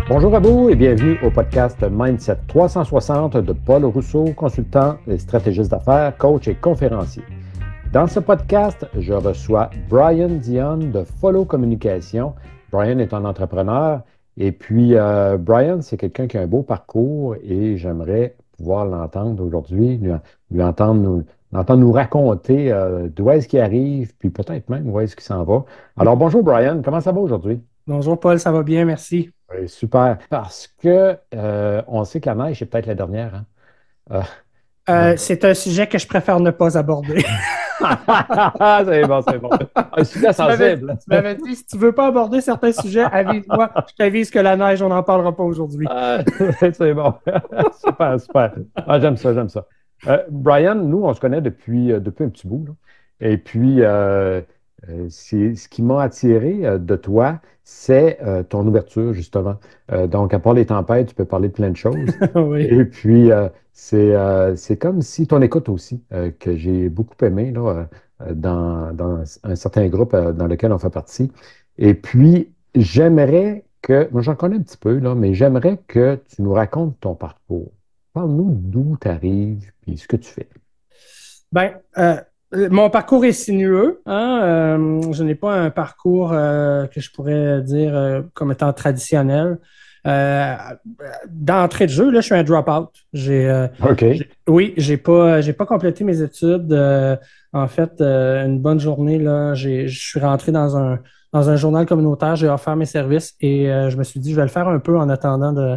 Bonjour à vous et bienvenue au podcast Mindset 360 de Paul Rousseau, consultant et stratégiste d'affaires, coach et conférencier. Dans ce podcast, je reçois Brian Dion de Follow Communication. Brian est un entrepreneur et puis Brian, c'est quelqu'un qui a un beau parcours et j'aimerais pouvoir l'entendre aujourd'hui, lui entendre nous raconter d'où est-ce qu'il arrive, puis peut-être même où est-ce qu'il s'en va. Alors bonjour Brian, comment ça va aujourd'hui? Bonjour Paul, ça va bien, merci. Oui, super. Parce que on sait que la neige, c'est peut-être la dernière. Hein? Donc... C'est un sujet que je préfère ne pas aborder. c'est bon, c'est bon. Un sujet sensible. Tu m'avais dit, si tu ne veux pas aborder certains sujets, avise-moi. Je t'avise que la neige, on n'en parlera pas aujourd'hui. C'est bon. Super, super. Ah, j'aime ça, j'aime ça. Brian, nous, on se connaît depuis un petit bout. Là. Et puis, c'est, ce qui m'a attiré de toi, c'est ton ouverture, justement. Donc, à part les tempêtes, tu peux parler de plein de choses. Oui. Et puis, c'est comme si ton écoute aussi, que j'ai beaucoup aimé là, dans un certain groupe dans lequel on fait partie. Et puis, j'aimerais que, moi j'en connais un petit peu, là, mais j'aimerais que tu nous racontes ton parcours. Parle-nous d'où tu arrives et ce que tu fais. Ben, mon parcours est sinueux. Hein? Je n'ai pas un parcours que je pourrais dire comme étant traditionnel. Euh, D'entrée de jeu, là, je suis un drop-out. OK. Oui, j'ai pas complété mes études. En fait, une bonne journée, là, je suis rentré dans un journal communautaire, j'ai offert mes services et je me suis dit, je vais le faire un peu en attendant de.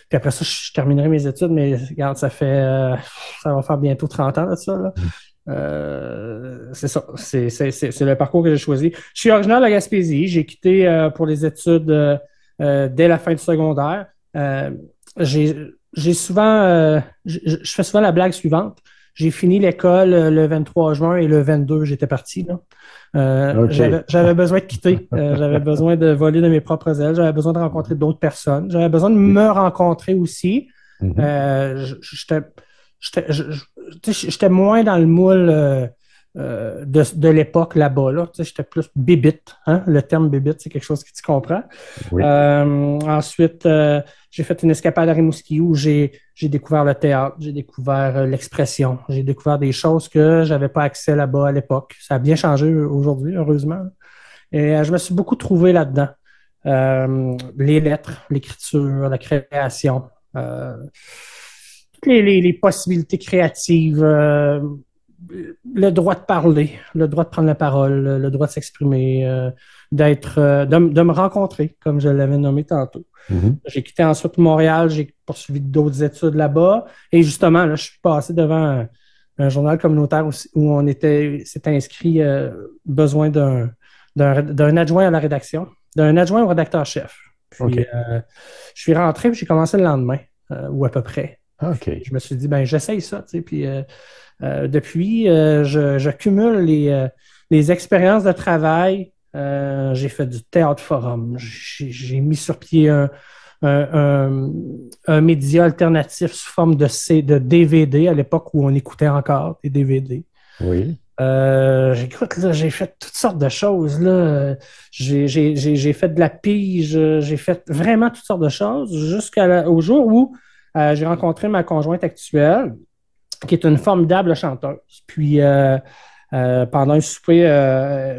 Puis après ça, je terminerai mes études, mais regarde, ça va faire bientôt 30 ans de ça, là. C'est ça, c'est le parcours que j'ai choisi. Je suis originaire de la Gaspésie. J'ai quitté pour les études dès la fin du secondaire. Euh, j'ai souvent, je fais souvent la blague suivante. J'ai fini l'école le 23 juin et le 22, j'étais parti, là. OK. J'avais besoin de quitter. J'avais besoin de voler de mes propres ailes. J'avais besoin de rencontrer d'autres personnes. J'avais besoin de me rencontrer aussi. Mhm. J'étais j'étais moins dans le moule de l'époque là-bas. Là. J'étais plus bébite. Hein? Le terme bébite, c'est quelque chose que tu comprends. Oui. Ensuite, j'ai fait une escapade à Rimouski où j'ai découvert le théâtre, j'ai découvert l'expression, j'ai découvert des choses que j'avais pas accès là-bas à l'époque. Ça a bien changé aujourd'hui, heureusement. Et je me suis beaucoup trouvé là-dedans. Les lettres, l'écriture, la création, toutes les possibilités créatives, le droit de parler, le droit de prendre la parole, le droit de s'exprimer, de me rencontrer, comme je l'avais nommé tantôt. Mhm. J'ai quitté ensuite Montréal, j'ai poursuivi d'autres études là-bas. Et justement, là, je suis passé devant un journal communautaire où on s'était inscrit besoin d'un adjoint à la rédaction, d'un adjoint au rédacteur-chef. Puis, OK. je suis rentré, puis j'ai commencé le lendemain, ou à peu près. OK. Je me suis dit, ben, j'essaye ça, tu sais, puis depuis, je cumule les expériences de travail. J'ai fait du théâtre forum. J'ai mis sur pied un, un média alternatif sous forme de DVD à l'époque où on écoutait encore des DVD. Oui. J'écoute, là, j'ai fait toutes sortes de choses. Là. J'ai fait de la pige, j'ai fait vraiment toutes sortes de choses jusqu'au jour où j'ai rencontré ma conjointe actuelle, qui est une formidable chanteuse. Puis, pendant un souper,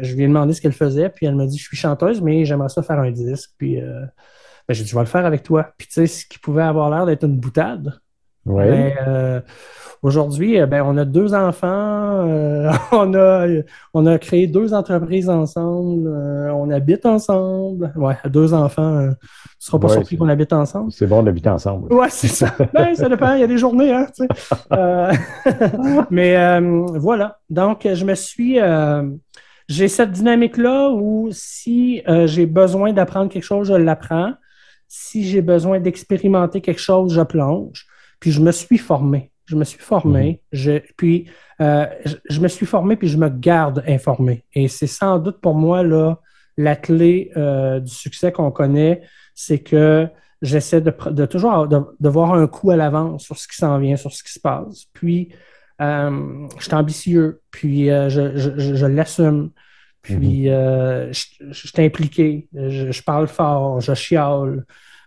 je lui ai demandé ce qu'elle faisait, puis elle m'a dit, je suis chanteuse, mais j'aimerais ça faire un disque. Puis, ben, j'ai dit, je vais le faire avec toi. Puis, tu sais, ce qui pouvait avoir l'air d'être une boutade, Oui. ben, aujourd'hui, ben, on a deux enfants, on a créé deux entreprises ensemble, on habite ensemble. Ouais, deux enfants, tu ne seras pas Oui. surpris qu'on habite ensemble. C'est bon d'habiter ensemble. Ouais, c'est ça. Ben, ça dépend, il y a des journées, hein, tu sais. Euh, mais voilà. Donc, j'ai cette dynamique-là où si j'ai besoin d'apprendre quelque chose, je l'apprends. Si j'ai besoin d'expérimenter quelque chose, je plonge. Puis je me suis formé. Je me suis Mhm. formé. Je me suis formé puis je me garde informé. Et c'est sans doute pour moi là, la clé du succès qu'on connaît, c'est que j'essaie de toujours de voir un coup à l'avance sur ce qui s'en vient, sur ce qui se passe. Puis, je suis ambitieux, puis je l'assume. Mhm. Puis, je suis impliqué, je parle fort, je chiale.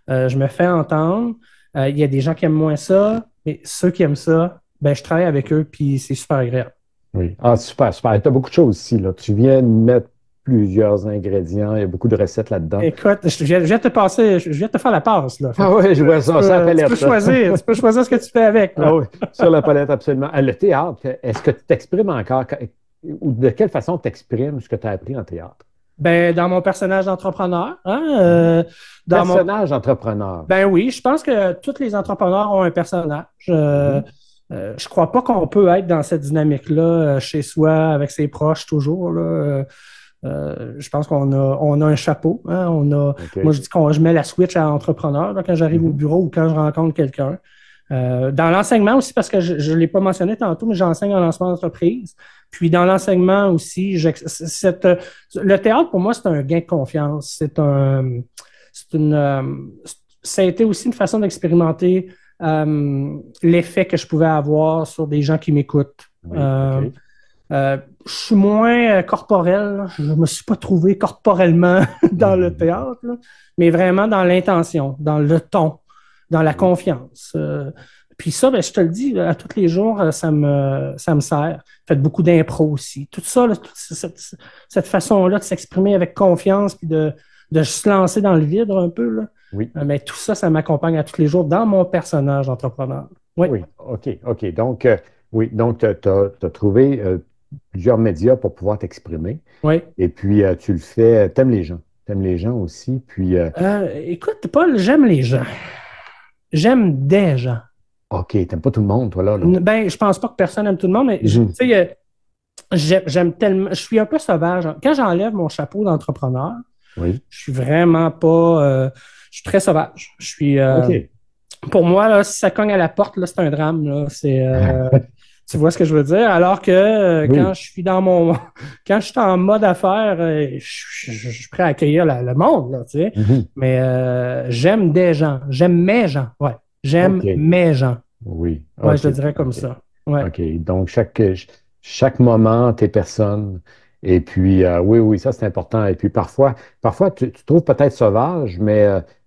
Je me fais entendre. Il y a des gens qui aiment moins ça, mais ceux qui aiment ça, ben, je travaille avec eux, puis c'est super agréable. Oui. Ah, super, super. Tu as beaucoup de choses ici, là. Tu viens de mettre plusieurs ingrédients. Il y a beaucoup de recettes là-dedans. Écoute, je viens de te passer, je viens de te faire la passe, là. Fait Ah que oui, je vois tu ça, ça peux, tu appelait peux ça. choisir ce que tu fais avec, Ah là. oui, sur la palette, absolument. Le théâtre, est-ce que tu t'exprimes encore? Ou de quelle façon tu exprimes ce que tu as appris en théâtre? Ben, dans mon personnage d'entrepreneur, hein, Mhm. dans mon Personnage entrepreneur. ben oui, je pense que tous les entrepreneurs ont un personnage. Mhm. Je crois pas qu'on peut être dans cette dynamique-là chez soi, avec ses proches toujours, là. Je pense qu'on a un chapeau, hein. Moi, OK. je dis qu'on je mets la switch à entrepreneur là, quand j'arrive au Mhm. bureau ou quand je rencontre quelqu'un. Dans l'enseignement aussi, parce que je ne l'ai pas mentionné tantôt, mais j'enseigne en lancement d'entreprise. Puis dans l'enseignement aussi, le théâtre, pour moi, c'est un gain de confiance. C'est une, ça a été aussi une façon d'expérimenter l'effet que je pouvais avoir sur des gens qui m'écoutent. Oui, OK. Je suis moins corporel, là. Je ne me suis pas trouvé corporellement dans le Mhm. théâtre, là, mais vraiment dans l'intention, dans le ton, dans la Oui, confiance. Puis ça, ben, je te le dis, là, à tous les jours, ça me sert. Faites beaucoup d'impro aussi. Tout ça, là, cette façon-là de s'exprimer avec confiance puis de se lancer dans le vide un peu, là, oui, mais tout ça, ça m'accompagne à tous les jours dans mon personnage d'entrepreneur. Oui, oui. OK, OK. Donc, oui, donc tu as trouvé plusieurs médias pour pouvoir t'exprimer. oui. Et puis, tu le fais, t'aimes les gens. T'aimes les gens aussi. Puis, Écoute, Paul, j'aime les gens. J'aime des gens. OK, t'aimes pas tout le monde, toi, là. Ben, je pense pas que personne aime tout le monde, mais tu Mhm. sais, j'aime tellement. Je suis un peu sauvage. Quand j'enlève mon chapeau d'entrepreneur, Oui. je suis vraiment pas. Je suis très sauvage. OK. Pour moi, là, si ça cogne à la porte, là, c'est un drame. Là. Tu vois ce que je veux dire? Alors que quand Oui. je suis quand je suis en mode affaires, je suis prêt à accueillir le monde, là, tu sais. Mhm. Mais j'aime des gens. J'aime mes gens. Ouais. J'aime OK. mes gens. Oui. Ouais, je OK. le dirais comme OK. ça. Ouais. OK. Donc, chaque moment, tes personnes. Et puis, oui, oui, ça, c'est important. Et puis, parfois tu trouves peut-être sauvage, mais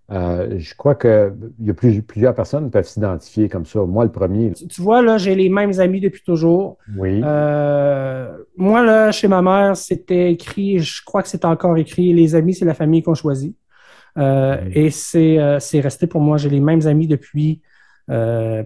je crois qu'il y a plusieurs personnes qui peuvent s'identifier comme ça. Moi, le premier. Tu vois, là, j'ai les mêmes amis depuis toujours. Oui. Moi, là, chez ma mère, c'était écrit, je crois que c'est encore écrit, les amis, c'est la famille qu'on choisit. Mhm. Et c'est resté pour moi. J'ai les mêmes amis depuis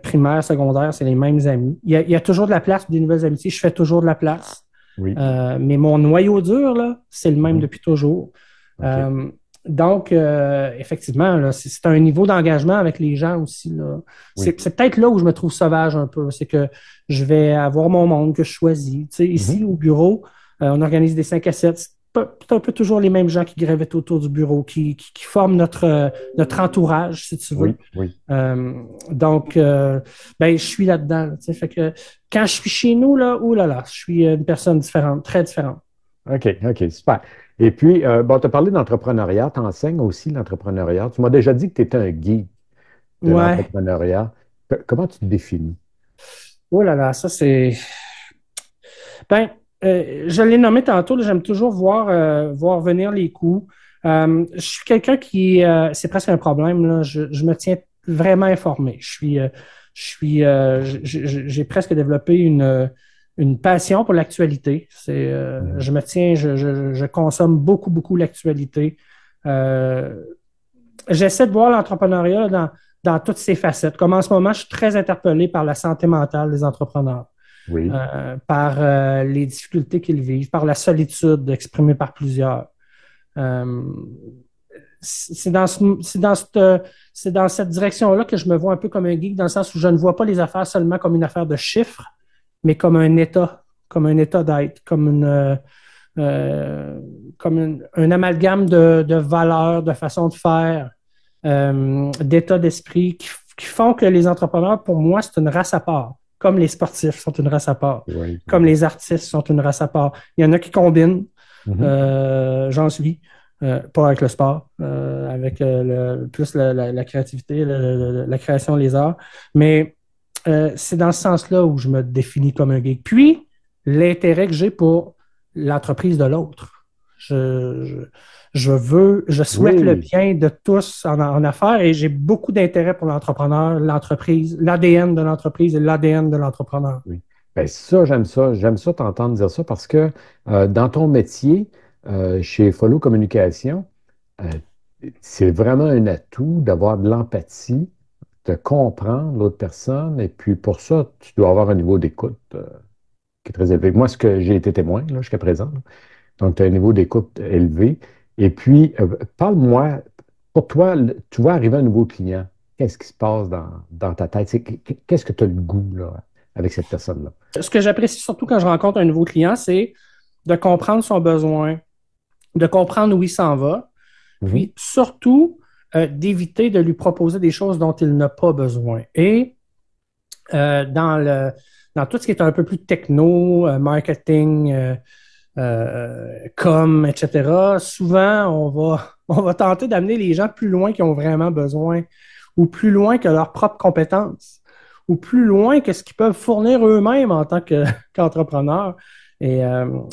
primaire, secondaire, c'est les mêmes amis. Il y a toujours de la place pour des nouvelles amitiés. Je fais toujours de la place. Oui. Mais mon noyau dur, là, c'est le même Mhm. depuis toujours. OK. Euh, donc, effectivement, là, c'est un niveau d'engagement avec les gens aussi. Là. Oui. C'est peut-être là où je me trouve sauvage un peu. C'est que je vais avoir mon monde que je choisis. Tu sais, ici, Mhm. au bureau, on organise des 5 à 7. C'est un peu toujours les mêmes gens qui gravitent autour du bureau, qui forment notre entourage, si tu veux. Oui. Oui. Donc, ben, je suis là-dedans. Là, tu sais. Fait que quand je suis chez nous, là, ouh là là, je suis une personne différente, très différente. OK. OK. Super. Et puis, bon, tu as parlé d'entrepreneuriat. Tu enseignes aussi l'entrepreneuriat. Tu m'as déjà dit que tu étais un geek de Ouais. l'entrepreneuriat. Comment tu te définis? Oh là là, ça c'est. Ben, je l'ai nommé tantôt, là, j'aime toujours voir venir les coups. Je suis quelqu'un c'est presque un problème, là. Je me tiens vraiment informé. J'ai presque développé une passion pour l'actualité. Mhm. Je me tiens, je consomme beaucoup, beaucoup l'actualité. Euh, J'essaie de voir l'entrepreneuriat là, dans toutes ses facettes. Comme en ce moment, je suis très interpellé par la santé mentale des entrepreneurs, Oui. par les difficultés qu'ils vivent, par la solitude exprimée par plusieurs. Euh, c'est dans, ce- c'est dans cette direction-là que je me vois un peu comme un geek, dans le sens où je ne vois pas les affaires seulement comme une affaire de chiffres, mais comme un état d'être, euh, un amalgame de valeurs, de façons de faire, d'état d'esprit qui font que les entrepreneurs, pour moi, c'est une race à part. Comme les sportifs sont une race à part. Oui. Comme Oui. les artistes sont une race à part. Il y en a qui combinent, Mhm. j'en suis. Pas avec le sport, avec plus la créativité, la création, les arts. Mais c'est dans ce sens-là où je me définis comme un geek. Puis, l'intérêt que j'ai pour l'entreprise de l'autre. Je souhaite le Oui, bien de tous en affaires et j'ai beaucoup d'intérêt pour l'entrepreneur, l'entreprise, l'ADN de l'entreprise et l'ADN de l'entrepreneur. oui. Ben, ça, j'aime ça. J'aime ça t'entendre dire ça parce que dans ton métier, chez Follow Communication, euh, c'est vraiment un atout d'avoir de l'empathie, de comprendre l'autre personne. Et puis pour ça, tu dois avoir un niveau d'écoute qui est très élevé. Moi, ce que j'ai été témoin là, jusqu'à présent, là. Donc, tu as un niveau d'écoute élevé. Et puis, parle-moi, pour toi, tu vois arriver un nouveau client. Qu'est-ce qui se passe dans ta tête? Qu'est-ce que tu as le goût là, avec cette personne-là? Ce que j'apprécie surtout quand je rencontre un nouveau client, c'est de comprendre son besoin, de comprendre où il s'en va, Mhm. puis surtout d'éviter de lui proposer des choses dont il n'a pas besoin. Et dans tout ce qui est un peu plus techno, marketing, com, etc., souvent, on va tenter d'amener les gens plus loin qu'ils ont vraiment besoin, ou plus loin que leurs propres compétences, ou plus loin que ce qu'ils peuvent fournir eux-mêmes en tant qu'entrepreneurs. Et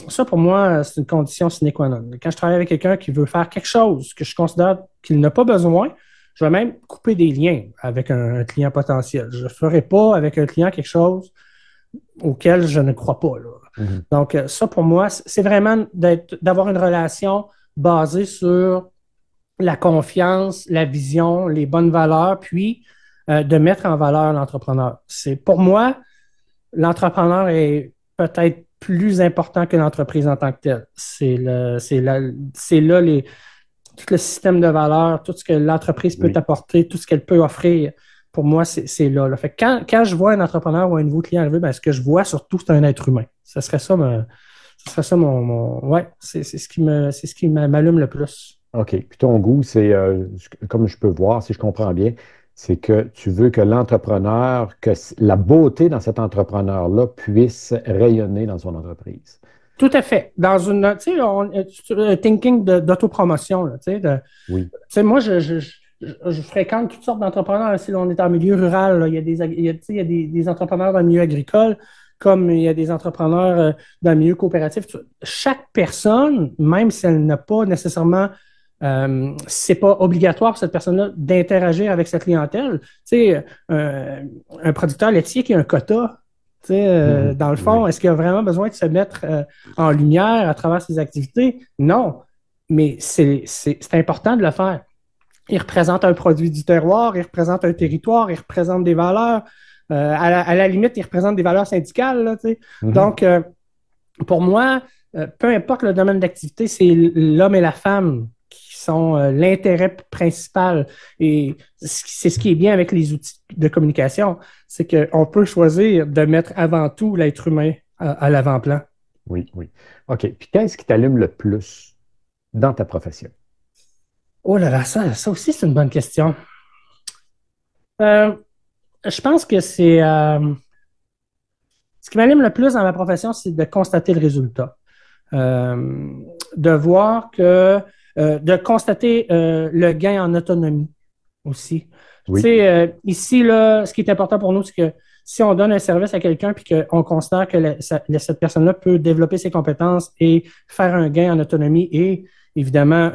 ça, pour moi, c'est une condition sine qua non. Quand je travaille avec quelqu'un qui veut faire quelque chose que je considère qu'il n'a pas besoin, je vais même couper des liens avec un client potentiel. Je ne ferai pas avec un client quelque chose auquel je ne crois pas, là. Mhm. Donc, ça, pour moi, c'est vraiment d'avoir une relation basée sur la confiance, la vision, les bonnes valeurs, puis de mettre en valeur l'entrepreneur. C'est pour moi, l'entrepreneur est peut-être plus important que l'entreprise en tant que telle. C'est là tout le système de valeurs, tout ce que l'entreprise peut Oui. apporter, tout ce qu'elle peut offrir. Pour moi, c'est là, là. Fait que quand je vois un entrepreneur ou un nouveau client arriver, ben, ce que je vois surtout, c'est un être humain. Ce serait ça ouais, c'est ce qui m'allume le plus. OK. Puis ton goût, c'est, comme je peux voir, si je comprends bien, c'est que tu veux que l'entrepreneur, la beauté dans cet entrepreneur-là puisse rayonner dans son entreprise. Tout à fait. Dans une, tu sais, un thinking d'autopromotion, là, Oui. tu sais, moi, je fréquente toutes sortes d'entrepreneurs. Si on est en milieu rural, là, tu sais, il y a des entrepreneurs dans le milieu agricole, comme il y a des entrepreneurs dans le milieu coopératif. Chaque personne, même si elle n'a pas nécessairement, c'est pas obligatoire pour cette personne-là d'interagir avec sa clientèle. Tu sais, un producteur laitier qui a un quota, tu sais, Mhm. dans le fond, Oui. est-ce qu'il a vraiment besoin de se mettre en lumière à travers ses activités? Non, mais c'est important de le faire. Il représente un produit du terroir, il représente un territoire, il représente des valeurs. À la limite, il représente des valeurs syndicales, là, tu sais. Mhm. Donc, pour moi, peu importe le domaine d'activité, c'est l'homme et la femme qui sont l'intérêt principal. Et c'est ce qui est bien avec les outils de communication, c'est qu'on peut choisir de mettre avant tout l'être humain à l'avant-plan. Oui, oui. OK. Puis qu'est-ce qui t'allume le plus dans ta profession? Oh là là, ça aussi, c'est une bonne question. Euh, je pense que ce qui m'anime le plus dans ma profession, c'est de constater le résultat. Euh, de voir de constater le gain en autonomie aussi. Tu Oui. sais, ici, là, ce qui est important pour nous, c'est que si on donne un service à quelqu'un puis qu'on considère que cette personne-là peut développer ses compétences et faire un gain en autonomie et évidemment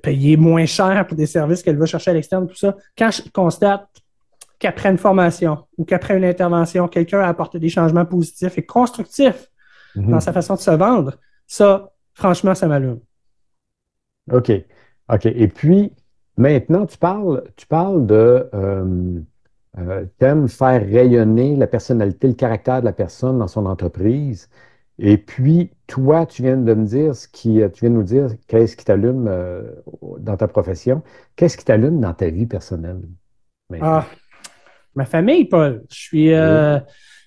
payer moins cher pour des services qu'elle va chercher à l'externe, tout ça, quand je constate qu'après une formation ou qu'après une intervention, quelqu'un a apporté des changements positifs et constructifs dans Mhm. sa façon de se vendre, ça, franchement, ça m'allume. OK. OK. Et puis, maintenant, tu parles de t'aimes faire rayonner la personnalité, le caractère de la personne dans son entreprise. Et puis, toi, tu viens de me dire tu viens de nous dire qu'est-ce qui t'allume dans ta profession. Qu'est-ce qui t'allume dans ta vie personnelle maintenant? Ah, ma famille, Paul. Oui.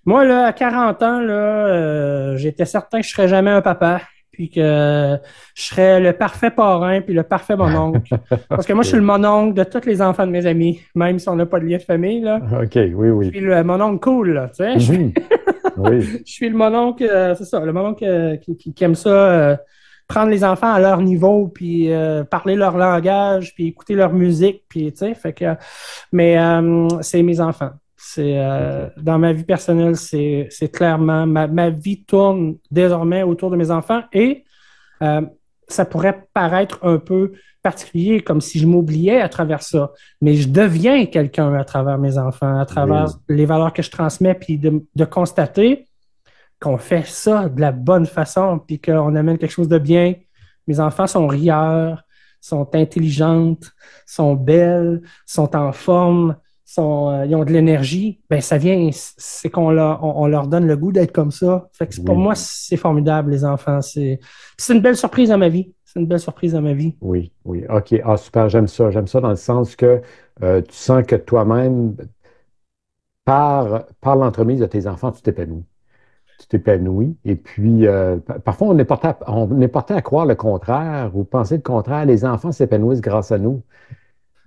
Moi, là, à 40 ans, là, j'étais certain que je serais jamais un papa, puis que je serais le parfait parrain, puis le parfait mononcle. Parce que moi, je suis le OK. mononcle de tous les enfants de mes amis, même si on n'a pas de lien de famille, là. OK, oui, Je oui. suis le mononcle cool, là, tu sais. Mhm. Oui. Je suis le mononcle, c'est ça, le mononcle qui aime ça, prendre les enfants à leur niveau, puis parler leur langage, puis écouter leur musique, puis tu sais, fait que, mais c'est mes enfants. C'est OK. dans ma vie personnelle, c'est clairement ma vie tourne désormais autour de mes enfants et Euh, Ça pourrait paraître un peu particulier, comme si je m'oubliais à travers ça, mais je deviens quelqu'un à travers mes enfants, à travers Oui, les valeurs que je transmets, puis de constater qu'on fait ça de la bonne façon, puis qu'on amène quelque chose de bien. Mes enfants sont rieurs, sont intelligentes, sont belles, sont en forme, ils ont de l'énergie. Ben, ça vient, c'est on leur donne le goût d'être comme ça. Fait que pour oui, moi, c'est formidable, les enfants. C'est une belle surprise dans ma vie. C'est une belle surprise dans ma vie. oui, oui. OK. Ah, super, j'aime ça. J'aime ça dans le sens que tu sens que toi-même, par l'entremise de tes enfants, tu t'épanouis. Tu t'épanouis. Et puis, parfois, on est porté à croire le contraire ou penser le contraire. Les enfants s'épanouissent grâce à nous,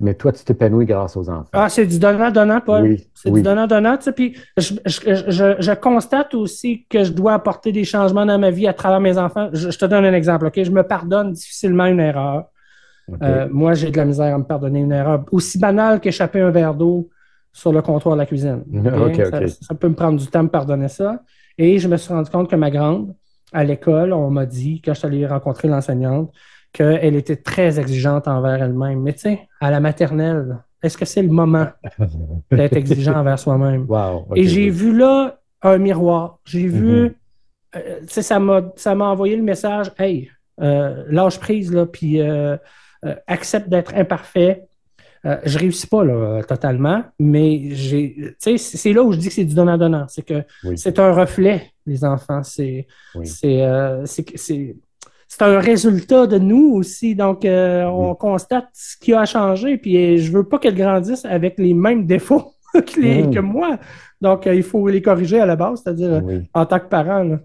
mais toi, tu t'épanouis grâce aux enfants. Ah, c'est du donnant-donnant, Paul. Oui, C'est du oui. donnant-donnant, tu sais. Puis je constate aussi que je dois apporter des changements dans ma vie à travers mes enfants. Je te donne un exemple, OK? Je me pardonne difficilement une erreur. OK. Moi, j'ai de la misère à me pardonner une erreur aussi banale qu'échapper un verre d'eau sur le comptoir de la cuisine. OK, OK? OK. Ça peut me prendre du temps de me pardonner ça. Et je me suis rendu compte que ma grande, à l'école, on m'a dit, quand je suis allé rencontrer l'enseignante, qu'elle était très exigeante envers elle-même. Mais tu sais, à la maternelle, est-ce que c'est le moment d'être exigeant envers soi-même? Wow, Et OK, j'ai oui. vu là un miroir. J'ai Mhm. vu, tu sais, ça m'a envoyé le message, hey, lâche prise, là, puis accepte d'être imparfait. Je réussis pas là, totalement, mais c'est là où je dis que c'est du donnant-donnant. C'est que Oui, c'est un reflet, les enfants. oui. C'est un résultat de nous aussi. Donc, on Oui. constate ce qui a changé. Puis, je veux pas qu'elles grandissent avec les mêmes défauts que Mhm. moi. Donc, il faut les corriger à la base, c'est-à-dire Oui. en tant que parent. Là.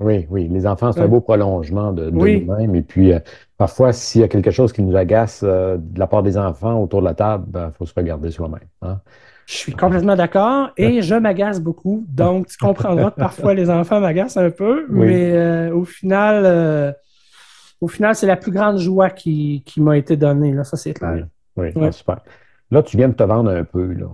Oui, oui, les enfants, c'est un Ouais. beau prolongement de Oui, nous-mêmes. Et puis, parfois, s'il y a quelque chose qui nous agace de la part des enfants autour de la table, il faut se regarder soi-même. Hein? je suis complètement d'accord et je m'agace beaucoup. Donc, tu comprendras que parfois les enfants m'agacent un peu, Oui, mais au final, c'est la plus grande joie qui m'a été donnée. Là, ça, c'est clair. oui, oui. Ah, Ouais. super. Là, tu viens de te vendre un peu, là.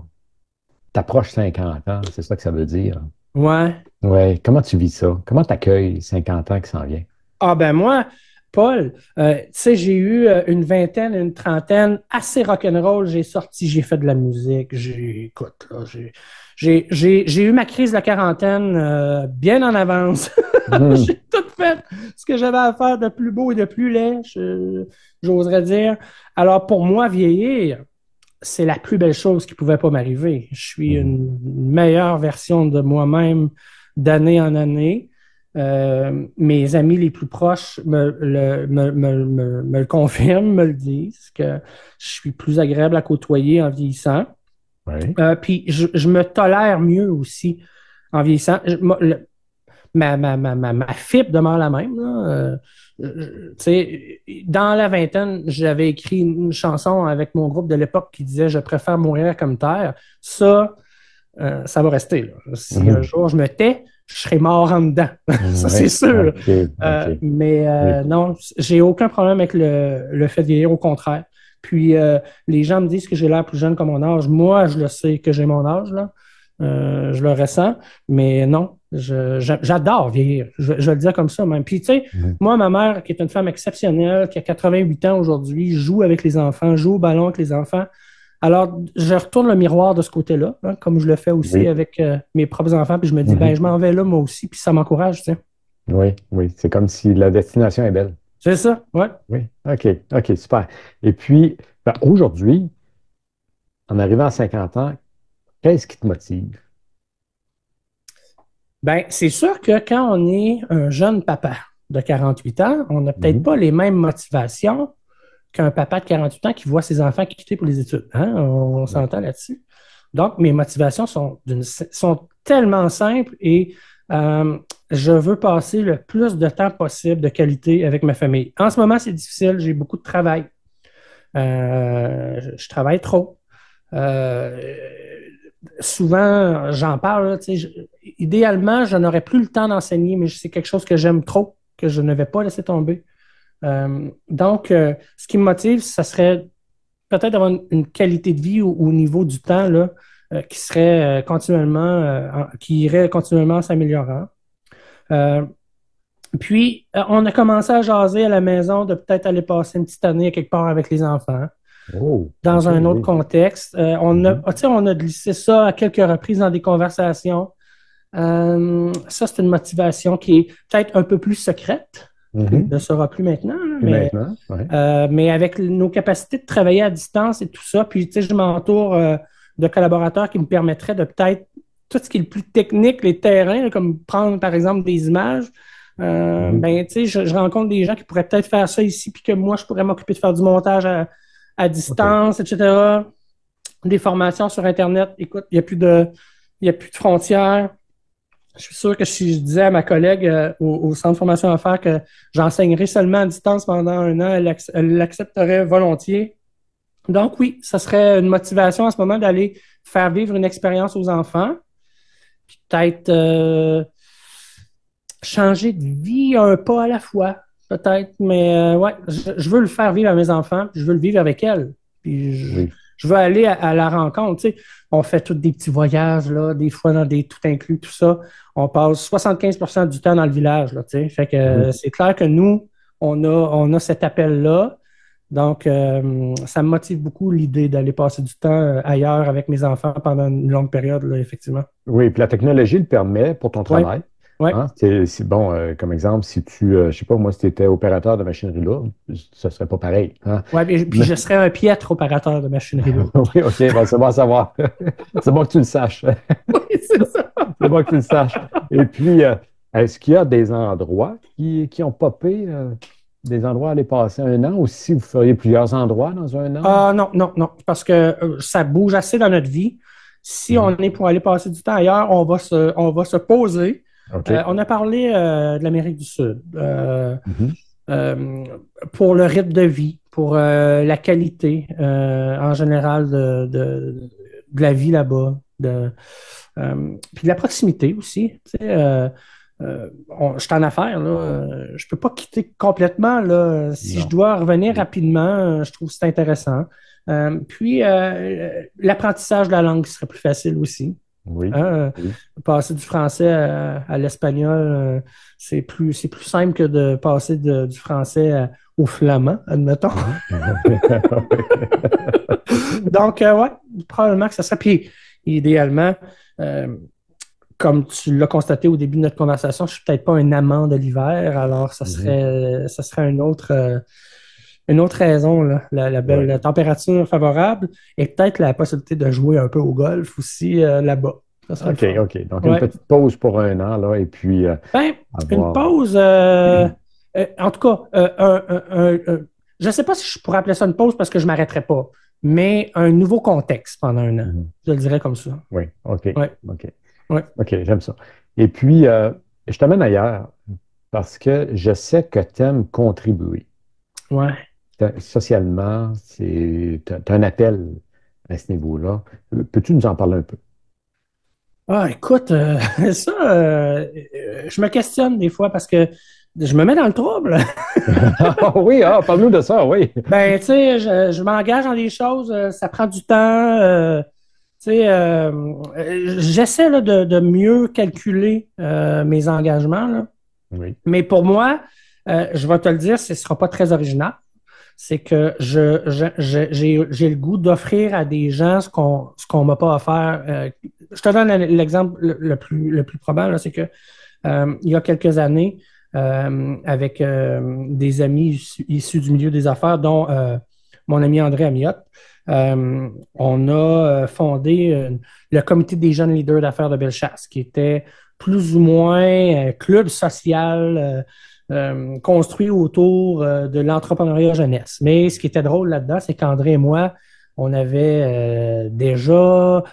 T'approches 50 ans, c'est ça que ça veut dire. Ouais. Oui. Comment tu vis ça? Comment tu accueilles 50 ans qui s'en vient? Ah ben moi, Paul, tu sais, j'ai eu une vingtaine, une trentaine, assez rock'n'roll. J'ai sorti, j'ai fait de la musique. Écoute, là, j'ai eu ma crise de la quarantaine bien en avance. Mhm. J'ai tout fait ce que j'avais à faire de plus beau et de plus laid, j'oserais dire. Alors pour moi, vieillir, c'est la plus belle chose qui pouvait pas m'arriver. Je suis Mhm. une meilleure version de moi-même d'année en année. Mes amis les plus proches me le confirment, me le disent, que je suis plus agréable à côtoyer en vieillissant. Oui. Puis je me tolère mieux aussi en vieillissant. Ma fibre demeure la même. Là. Tu sais, dans la vingtaine, j'avais écrit une chanson avec mon groupe de l'époque qui disait Je préfère mourir comme terre. Ça va rester. Là. Si un Mhm. jour je me tais, je serai mort en dedans. Ça, c'est Oui. sûr. OK, OK. Mais Oui. non, j'ai aucun problème avec le fait de vieillir, au contraire. Puis les gens me disent que j'ai l'air plus jeune que mon âge. Moi, je le sais que j'ai mon âge, là. Je le ressens, mais non, j'adore vieillir. Je vais le dire comme ça même. Puis, tu sais, Mhm. moi, ma mère, qui est une femme exceptionnelle, qui a 88 ans aujourd'hui, joue avec les enfants, joue au ballon avec les enfants. Alors, je retourne le miroir de ce côté-là, hein, comme je le fais aussi Oui. avec mes propres enfants, puis je me dis, ben, Mhm. je m'en vais là, moi aussi, puis ça m'encourage, tu sais. Oui, oui. C'est comme si la destination est belle. C'est ça, ouais. Oui. OK, OK, super. Et puis, aujourd'hui, en arrivant à 50 ans, qu'est-ce qui te motive? Ben, c'est sûr que quand on est un jeune papa de 48 ans, on n'a peut-être Mhm. pas les mêmes motivations qu'un papa de 48 ans qui voit ses enfants quitter pour les études. Hein? On Oui. s'entend là-dessus. Donc, mes motivations sont tellement simples et euh, je veux passer le plus de temps possible de qualité avec ma famille. En ce moment, c'est difficile, j'ai beaucoup de travail. Je travaille trop. Euh, Souvent, j'en parle. Là, idéalement, je n'aurais plus le temps d'enseigner, mais c'est quelque chose que j'aime trop, que je ne vais pas laisser tomber. Donc, ce qui me motive, ça serait peut-être d'avoir une qualité de vie au niveau du temps là, qui serait qui irait continuellement en s'améliorant. Euh, Puis, on a commencé à jaser à la maison de peut-être aller passer une petite année quelque part avec les enfants, Oh, dans OK, un autre oui. contexte. Mhm, On a glissé ça à quelques reprises dans des conversations. Ça, c'est une motivation qui est peut-être un peu plus secrète, qu'il mhm. ne sera plus maintenant, là, Puis maintenant, oui. mais avec nos capacités de travailler à distance et tout ça, puis tu sais, je m'entoure de collaborateurs qui me permettraient de peut-être tout ce qui est le plus technique, les terrains, là, comme prendre par exemple des images. Mhm. Ben, tu sais, je rencontre des gens qui pourraient peut-être faire ça ici, puis que moi, je pourrais m'occuper de faire du montage à OK. distance, etc. Des formations sur Internet. Écoute, il y a plus de frontières. Je suis sûr que si je disais à ma collègue au centre de formation à faire que j'enseignerais seulement à distance pendant un an, elle l'accepterait volontiers. Donc oui, ça serait une motivation à ce moment d'aller faire vivre une expérience aux enfants, puis peut-être changer de vie un pas à la fois, peut-être. Mais ouais, je veux le faire vivre à mes enfants, puis je veux le vivre avec elles. Puis Oui. je veux aller à la rencontre. Tu sais, on fait tous des petits voyages, là, des fois dans des tout inclus, tout ça. On passe 75% du temps dans le village. Là, tu sais. Fait que Mhm. c'est clair que nous, on a cet appel-là. Donc, ça me motive beaucoup l'idée d'aller passer du temps ailleurs avec mes enfants pendant une longue période, là, effectivement. Oui, puis la technologie le permet pour ton Oui, travail. oui. Hein? C'est bon, comme exemple, si tu, je sais pas, moi, si tu étais opérateur de machinerie lourde, ce serait pas pareil. Hein? Ouais, puis Mais- je serais un piètre opérateur de machinerie lourde. oui, OK, ben, c'est bon à savoir. C'est bon que tu le saches. Oui, c'est ça. C'est bon que tu le saches. Et puis, est-ce qu'il y a des endroits qui ont popé, des endroits à aller passer un an, ou si vous feriez plusieurs endroits dans un an? Ah non, non, non, parce que ça bouge assez dans notre vie. Si on Mhm. est pour aller passer du temps ailleurs, on va se poser. OK. On a parlé de l'Amérique du Sud Mhm. euh, pour le rythme de vie, pour la qualité en général de la vie là-bas, puis de la proximité aussi. Tu sais, je suis en affaires, là. Je peux pas quitter complètement, là. Si je Non. dois revenir rapidement, je trouve que c'est intéressant. Puis, l'apprentissage de la langue serait plus facile aussi. Oui. Hein. Oui. Passer du français à l'espagnol, c'est plus simple que de passer du français au flamand, admettons. Mhm. Donc, ouais, probablement que ça serait. Puis, idéalement, euh, comme tu l'as constaté au début de notre conversation, je suis peut-être pas un amant de l'hiver, alors Mhm. ça serait une autre raison, là, la belle Ouais. la température favorable et peut-être la possibilité de jouer un peu au golf aussi là-bas. Ça serait le OK, fun. OK. Donc, une Ouais. petite pause pour un an, là, et puis Ben, une avoir. pause, en tout cas, je ne sais pas si je pourrais appeler ça une pause parce que je ne m'arrêterai pas, mais un nouveau contexte pendant un an. Mhm. Je le dirais comme ça. Oui, OK. Ouais, OK. ouais, OK, j'aime ça. Et puis, je t'amène ailleurs parce que je sais que tu aimes contribuer. ouais. Socialement, t'as un appel à ce niveau-là. Peux-tu nous en parler un peu? Ah, écoute, ça, je me questionne des fois parce que je me mets dans le trouble. Ah oui, parle-nous de ça, oui. Ben, tu sais, je m'engage dans des choses, ça prend du temps. Tu sais, j'essaie là, de mieux calculer mes engagements, là. Oui. Mais pour moi, je vais te le dire, ce ne sera pas très original. C'est que j'ai le goût d'offrir à des gens ce qu'on m'a pas offert. Je te donne l'exemple le plus probable, là, c'est que il y a quelques années, avec des amis issus du milieu des affaires, dont mon ami André Amiotte, on a fondé le comité des jeunes leaders d'affaires de Bellechasse, qui était plus ou moins un club social construit autour de l'entrepreneuriat jeunesse. Mais ce qui était drôle là-dedans, c'est qu'André et moi, on avait déjà,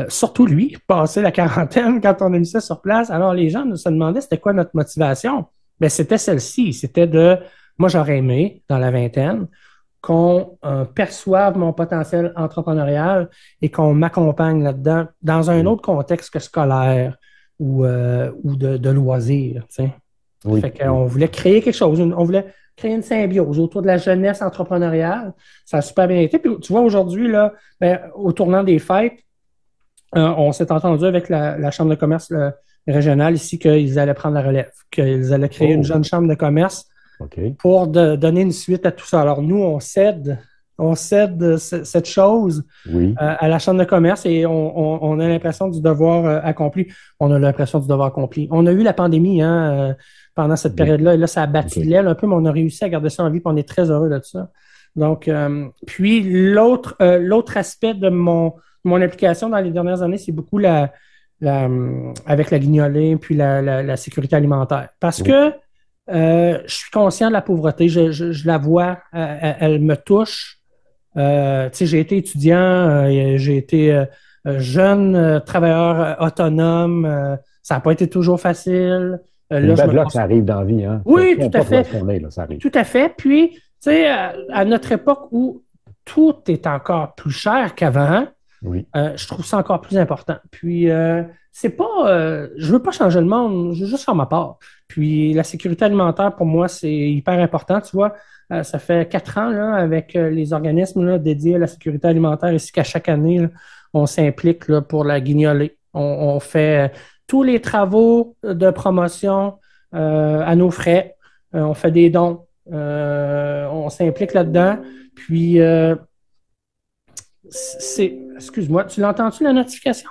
surtout lui, passé la quarantaine quand on a mis ça sur place. Alors les gens nous se demandaient c'était quoi notre motivation. Ben, c'était celle-ci, c'était moi j'aurais aimé, dans la vingtaine, qu'on perçoive mon potentiel entrepreneurial et qu'on m'accompagne là-dedans dans un Oui. autre contexte que scolaire ou de loisirs. T'sais. Oui. Fait Oui. qu'on voulait créer quelque chose, on voulait créer une symbiose autour de la jeunesse entrepreneuriale. Ça a super bien été. Puis tu vois, aujourd'hui, là, ben, au tournant des fêtes, on s'est entendu avec la Chambre de commerce régional ici qu'ils allaient prendre la relève, qu'ils allaient créer une jeune chambre de commerce pour donner une suite à tout ça. Alors, nous, on cède cette chose à la chambre de commerce et on a l'impression du devoir accompli. On a l'impression du devoir accompli. On a eu la pandémie pendant cette période-là et là, ça a battu l'aile un peu, mais on a réussi à garder ça en vie et on est très heureux de ça. Donc, puis l'autre aspect de mon implication dans les dernières années, c'est beaucoup avec la guignolée puis la sécurité alimentaire. Parce que je suis conscient de la pauvreté, je la vois, elle me touche. J'ai été étudiant, j'ai été jeune travailleur autonome, ça n'a pas été toujours facile. Là, ça arrive dans la vie, hein? Oui, tout à fait. Ça arrive. Tout à fait. Puis, à notre époque où tout est encore plus cher qu'avant, je trouve ça encore plus important. Puis, c'est pas, je veux pas changer le monde, je veux juste faire ma part. Puis, la sécurité alimentaire, pour moi, c'est hyper important. Tu vois, ça fait 4 ans là, avec les organismes là, dédiés à la sécurité alimentaire ici qu'à chaque année, là, on s'implique là, pour la guignolée. On fait tous les travaux de promotion à nos frais. On fait des dons. On s'implique là-dedans. Puis, excuse-moi, tu l'entends-tu la notification?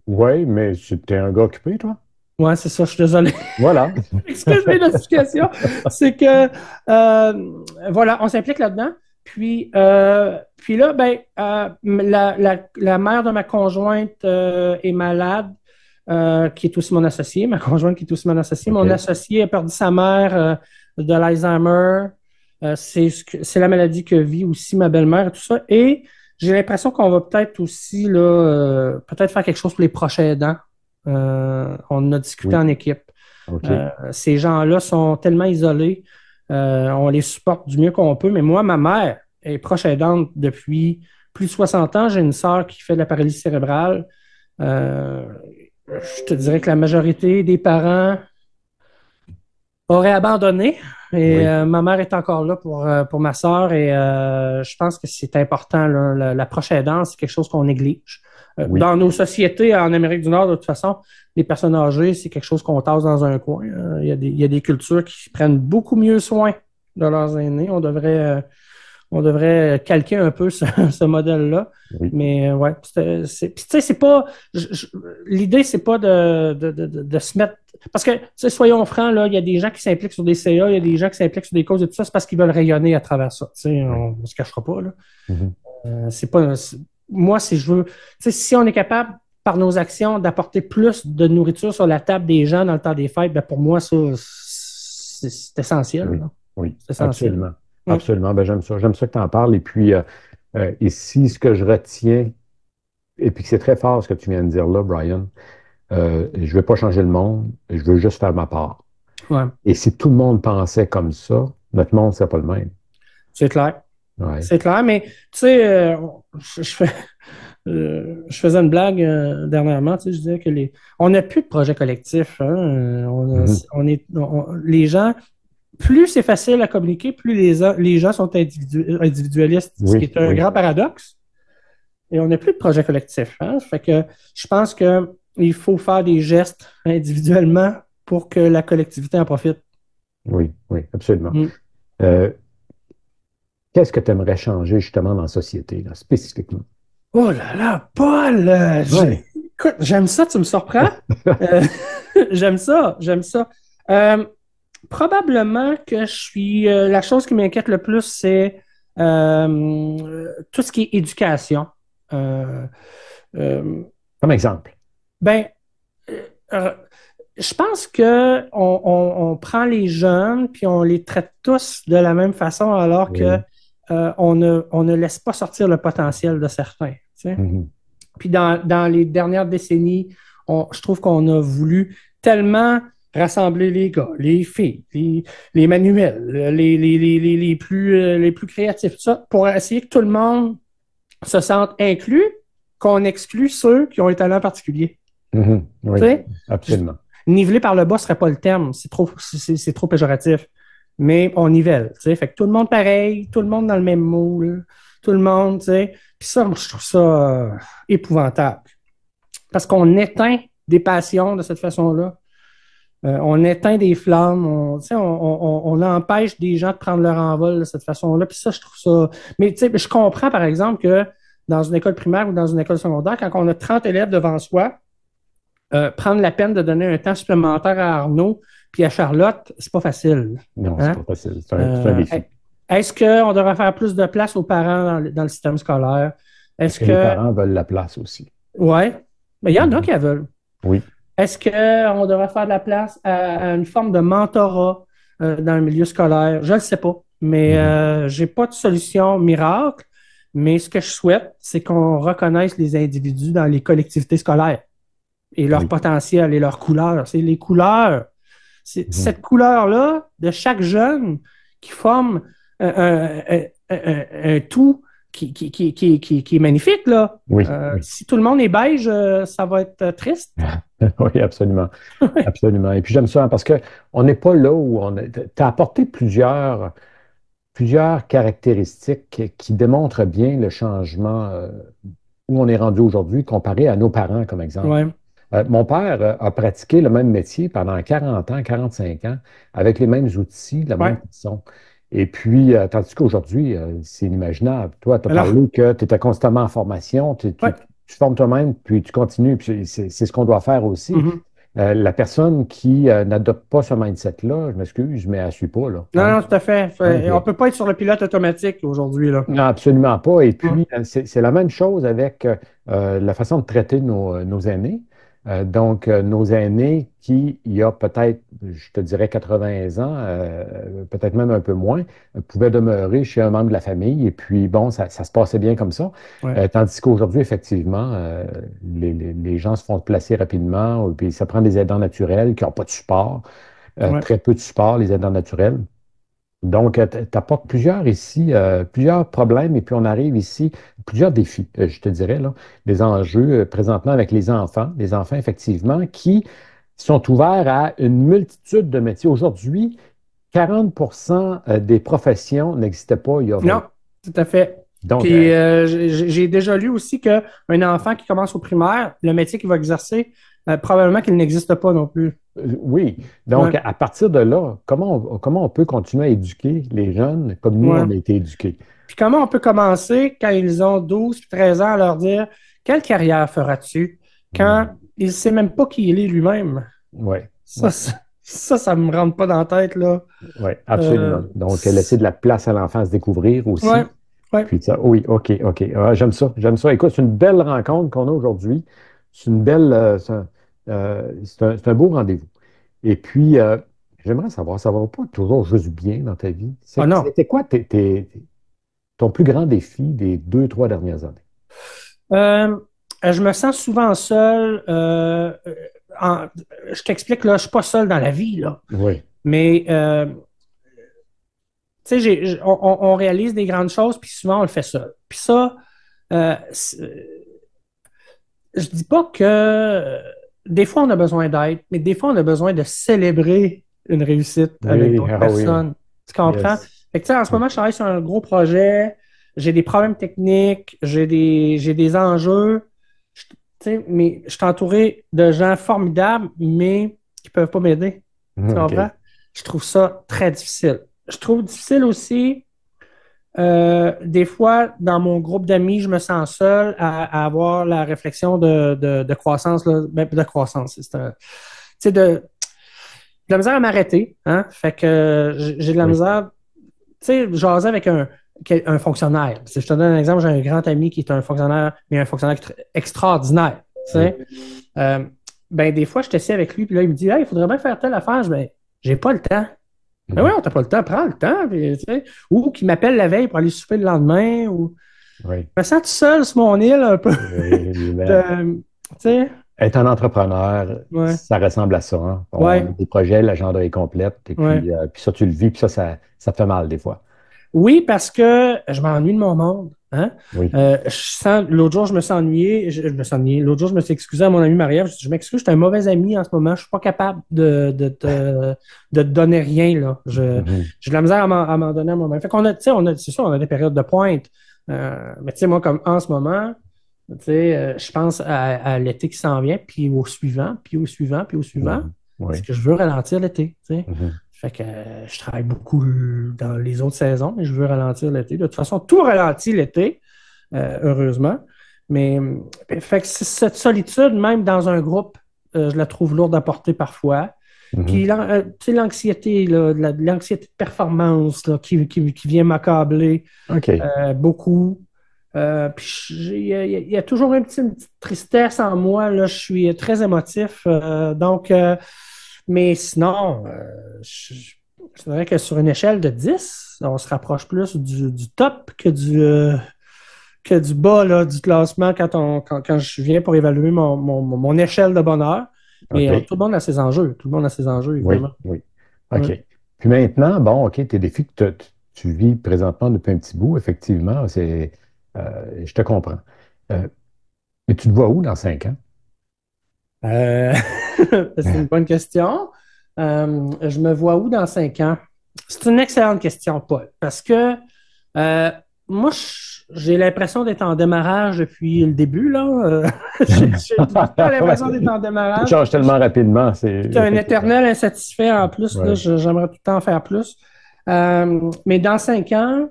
Oui, mais t'es un gars occupé, toi? Oui, c'est ça, je suis désolé. Voilà. Excuse mes notifications. C'est que, voilà, on s'implique là-dedans. Puis là, la mère de ma conjointe est malade, qui est aussi mon associé. Ma conjointe qui est aussi mon associé. Mon associé a perdu sa mère de l'Alzheimer. C'est la maladie que vit aussi ma belle-mère et tout ça. Et j'ai l'impression qu'on va peut-être aussi peut-être faire quelque chose pour les prochains aidants. On a discuté en équipe. Ces gens-là sont tellement isolés. On les supporte du mieux qu'on peut. Mais moi, ma mère est proche aidante depuis plus de 60 ans. J'ai une sœur qui fait de la paralysie cérébrale. Je te dirais que la majorité des parents auraient abandonné. Et ma mère est encore là pour ma sœur. Et je pense que c'est important. Là, l'approche aidante, c'est quelque chose qu'on néglige. Dans nos sociétés en Amérique du Nord, de toute façon, les personnes âgées, c'est quelque chose qu'on tasse dans un coin. Il y a des cultures qui prennent beaucoup mieux soin de leurs aînés. On devrait calquer un peu ce modèle-là. Mais ouais, c'est pas... l'idée, c'est pas de se mettre... Parce que, soyons francs, là, il y a des gens qui s'impliquent sur des CA, il y a des gens qui s'impliquent sur des causes et tout ça, c'est parce qu'ils veulent rayonner à travers ça. On ne se cachera pas, là. C'est pas... Moi, si je veux... Si on est capable, par nos actions, d'apporter plus de nourriture sur la table des gens dans le temps des fêtes, ben pour moi, ça, c'est essentiel. Oui, c'est essentiel. Absolument. Absolument. Ben, j'aime ça. J'aime ça que tu en parles. Et puis, ici, ce que je retiens, et puis c'est très fort ce que tu viens de dire là, Brian, je ne veux pas changer le monde, je veux juste faire ma part. Et si tout le monde pensait comme ça, notre monde ne serait pas le même. C'est clair. C'est clair, mais tu sais, je faisais une blague dernièrement, tu sais, je disais que on n'a plus de projet collectif. Hein, les gens, plus c'est facile à communiquer, plus les gens sont individualistes, ce qui est un grand paradoxe. Et on n'a plus de projet collectif. Hein? Fait que je pense qu'il faut faire des gestes individuellement pour que la collectivité en profite. Oui, absolument. Qu'est-ce que tu aimerais changer justement dans la société, là, spécifiquement? Oh là là, Paul! Écoute, j'aime ça, tu me surprends. J'aime ça. Probablement que la chose qui m'inquiète le plus, c'est tout ce qui est éducation. Comme exemple? Je pense qu'on prend les jeunes puis on les traite tous de la même façon alors que on ne laisse pas sortir le potentiel de certains. Tu sais? Puis dans les dernières décennies, je trouve qu'on a voulu tellement rassembler les gars, les filles, les manuels, les plus créatifs, tout ça, pour essayer que tout le monde se sente inclus, qu'on exclue ceux qui ont un talent particulier. Oui, absolument. Niveler par le bas ne serait pas le terme, c'est trop péjoratif. Mais on nivelle, tu sais. Fait que tout le monde pareil, tout le monde dans le même moule, tout le monde, tu sais. Puis ça, je trouve ça épouvantable. Parce qu'on éteint des passions de cette façon-là. On éteint des flammes, on empêche des gens de prendre leur envol de cette façon-là. Puis ça, je trouve ça. Mais je comprends, par exemple, que dans une école primaire ou dans une école secondaire, quand on a 30 élèves devant soi, prendre la peine de donner un temps supplémentaire à Arnaud puis à Charlotte, c'est pas facile. Non, c'est pas facile. C'est un défi. Est-ce qu'on devrait faire plus de place aux parents dans le système scolaire? Est-ce que les parents veulent la place aussi? Oui, mais il y en a qui la veulent. Oui. Est-ce qu'on devrait faire de la place à une forme de mentorat dans le milieu scolaire? Je ne le sais pas, mais je n'ai pas de solution miracle. Mais ce que je souhaite, c'est qu'on reconnaisse les individus dans les collectivités scolaires et leur potentiel et leurs couleurs. C'est les couleurs. C'est cette couleur-là de chaque jeune qui forme un tout qui est magnifique, là. Oui. Si tout le monde est beige, ça va être triste. Oui, absolument. Absolument. Et puis j'aime ça parce qu'on n'est pas là où on est. Tu as apporté plusieurs caractéristiques qui démontrent bien le changement où on est rendu aujourd'hui comparé à nos parents, comme exemple. Ouais. Mon père a pratiqué le même métier pendant 40 ans, 45 ans, avec les mêmes outils, de la même façon. Et puis, tandis qu'aujourd'hui, c'est inimaginable. Toi, tu as parlé que tu étais constamment en formation, tu formes toi-même, puis tu continues, puis c'est ce qu'on doit faire aussi. La personne qui n'adopte pas ce mindset-là, je m'excuse, mais elle ne suit pas. Là. Non, tout à fait. On ne peut pas être sur le pilote automatique aujourd'hui. Là. Non, absolument pas. Et puis, c'est la même chose avec la façon de traiter nos aînés. Donc, nos aînés qui, il y a peut-être, je te dirais 80 ans, peut-être même un peu moins, pouvaient demeurer chez un membre de la famille et puis, bon, ça se passait bien comme ça. Tandis qu'aujourd'hui, effectivement, les gens se font placer rapidement, puis ça prend des aidants naturels qui n'ont pas de support, très peu de support, les aidants naturels. Donc, tu apportes plusieurs problèmes et puis on arrive ici, plusieurs défis, je te dirais, là, des enjeux présentement avec les enfants, effectivement, qui sont ouverts à une multitude de métiers. Aujourd'hui, 40% des professions n'existaient pas il y a 20 ans. Non, tout à fait. Donc, puis, j'ai déjà lu aussi qu'un enfant qui commence au primaire, le métier qu'il va exercer, probablement qu'il n'existe pas non plus. Oui. Donc, à partir de là, comment on peut continuer à éduquer les jeunes comme nous, on a été éduqués? Puis comment on peut commencer quand ils ont 12 puis 13 ans à leur dire quelle carrière feras-tu quand il ne sait même pas qui il est lui-même? Oui. Ça me rentre pas dans la tête, là. Oui, absolument. Donc, laisser de la place à l'enfant à se découvrir aussi. Oui. Puis ça, oui, OK. Ah, j'aime ça. Écoute, c'est une belle rencontre qu'on a aujourd'hui. C'est une belle... c'est un beau rendez-vous. Et puis, j'aimerais savoir, ça ne va pas toujours juste bien dans ta vie. C'était quoi ton plus grand défi des 2-3 dernières années? Je me sens souvent seul. Je t'explique, là, je ne suis pas seul dans la vie, là. Oui. Mais, tu sais, on réalise des grandes choses, puis souvent, on le fait seul. Puis ça, je dis pas que des fois, on a besoin d'aide, mais des fois, on a besoin de célébrer une réussite avec d'autres personnes. Oui. Tu comprends? Fait que, en ce moment, je travaille sur un gros projet, j'ai des problèmes techniques, j'ai des enjeux, mais je suis entouré de gens formidables, mais qui ne peuvent pas m'aider. Tu comprends? Je trouve ça très difficile. Je trouve difficile aussi, des fois, dans mon groupe d'amis, je me sens seul à avoir la réflexion de croissance, là, de croissance. C'est de la misère à m'arrêter. Hein? Fait que j'ai de la misère, tu sais, jaser avec un fonctionnaire. Si je te donne un exemple, j'ai un grand ami qui est un fonctionnaire, mais un fonctionnaire extraordinaire. Tu sais. Des fois, je t'essaie avec lui, puis là, il me dit, hey, il faudrait bien faire telle affaire. J'ai pas le temps. Mais oui, on n'a pas le temps, prends le temps. Puis, tu sais, ou qui m'appelle la veille pour aller souper le lendemain. Ou... Je me sens tout seul sur mon île un peu. Être un entrepreneur, ça ressemble à ça. Hein? On a des projets, l'agenda est complète. Et puis, puis ça, tu le vis, puis ça te fait mal des fois. Oui, parce que je m'ennuie de mon monde. Hein? Oui. L'autre jour, je me suis ennuyé. L'autre jour, je me suis excusé à mon ami Marie-Ève. Je m'excuse, je suis un mauvais ami en ce moment. Je ne suis pas capable de te donner rien. Là. J'ai de la misère à m'en donner à moi-même. Fait qu'on c'est sûr, on a des périodes de pointe. Mais tu sais, moi, comme en ce moment, Tu sais, je pense à l'été qui s'en vient, puis au suivant, puis au suivant, puis au suivant. Mhm. Parce Oui. que je veux ralentir l'été. Tu sais. Mhm. Fait que je travaille beaucoup dans les autres saisons, mais je veux ralentir l'été. De toute façon, tout ralentit l'été, heureusement. Mais fait que cette solitude, même dans un groupe, je la trouve lourde à porter parfois. Puis, Mhm. tu sais, l'anxiété, là, de l'anxiété de performance là, qui vient m'accabler OK. beaucoup. Puis il y a toujours une petite tristesse en moi. Là, je suis très émotif. Mais sinon, je dirais que sur une échelle de 10, on se rapproche plus du top que du bas là, du classement quand je viens pour évaluer mon échelle de bonheur. Mais OK. tout le monde a ses enjeux. Tout le monde a ses enjeux, Oui, évidemment. oui. Ouais. OK. Puis maintenant, bon, OK, tes défis que tu vis présentement depuis un petit bout, effectivement, je te comprends. Euh, mais tu te vois où dans 5 ans? Euh, c'est une bonne question. Je me vois où dans 5 ans? C'est une excellente question, Paul, parce que euh, moi, j'ai l'impression d'être en démarrage depuis le début, là. J'ai tout le temps l'impression d'être Ouais. en Tout démarrage. change tellement rapidement, c'est Puis tu un effectivement. éternel insatisfait en plus, là. Ouais. J'aimerais tout le temps en faire plus. Mais dans 5 ans,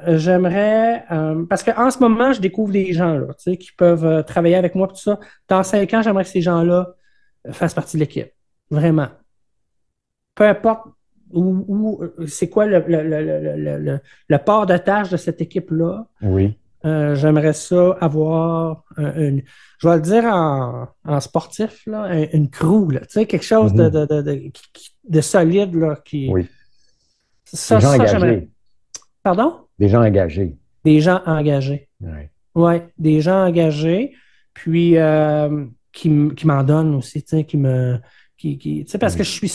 j'aimerais, parce qu'en ce moment, je découvre des gens là, tu sais, qui peuvent travailler avec moi, tout ça. Dans 5 ans, j'aimerais que ces gens-là fassent partie de l'équipe. Vraiment. Peu importe c'est quoi le port de tâche de cette équipe-là. Oui. J'aimerais ça avoir je vais le dire en sportif, là, une crew, là, tu sais, quelque chose Mhm. de solide, là, Oui. Des gens ça, j'aimerais. engagés. Pardon? Des gens engagés. Des gens engagés. Ouais. Oui, des gens engagés, puis qui m'en donnent aussi, tu sais, tu sais, parce que Oui. je suis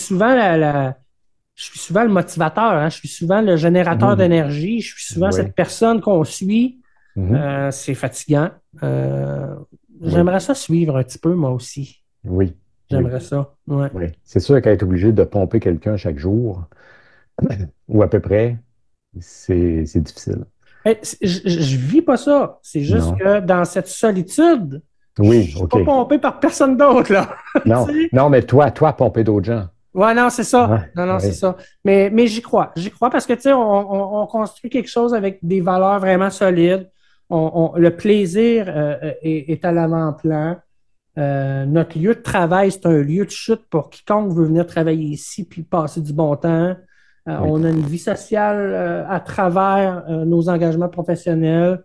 souvent le motivateur, hein, je suis souvent le générateur Mhm. d'énergie, je suis souvent Oui. cette personne qu'on suit. Mhm. C'est fatigant. Oui. J'aimerais ça suivre un petit peu, moi aussi. Oui. Oui. J'aimerais ça. Ouais. Oui. C'est sûr qu'être obligé de pomper quelqu'un chaque jour, ou à peu près, c'est difficile. Hey, je vis pas ça. C'est juste Non. que dans cette solitude, je Oui, suis OK. pas pompé par personne d'autre, là. Tu Non, sais? non, mais toi, pomper d'autres gens. Ouais, non, c'est ça. Ouais, Non, non, c'est oui. ça. Mais j'y crois. J'y crois parce que, tu sais, on construit quelque chose avec des valeurs vraiment solides. Le plaisir est à l'avant-plan. Notre lieu de travail, c'est un lieu de chute pour quiconque veut venir travailler ici puis passer du bon temps. Oui. On a une vie sociale à travers nos engagements professionnels.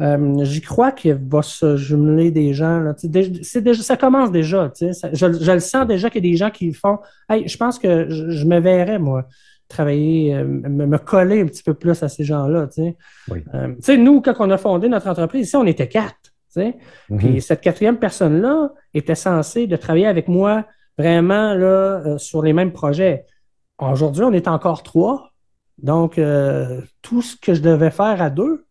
J'y crois qu'il va se jumeler des gens. Là. Ça commence déjà. Je le sens déjà qu'il y a des gens qui font. Hey, je pense que je me verrais, moi, travailler, me coller un petit peu plus à ces gens-là. Oui. Nous, quand on a fondé notre entreprise, ici, on était quatre. T'sais. Puis Mhm. cette quatrième personne-là était censée de travailler avec moi vraiment là, sur les mêmes projets. Aujourd'hui, on est encore trois. Donc, tout ce que je devais faire à deux,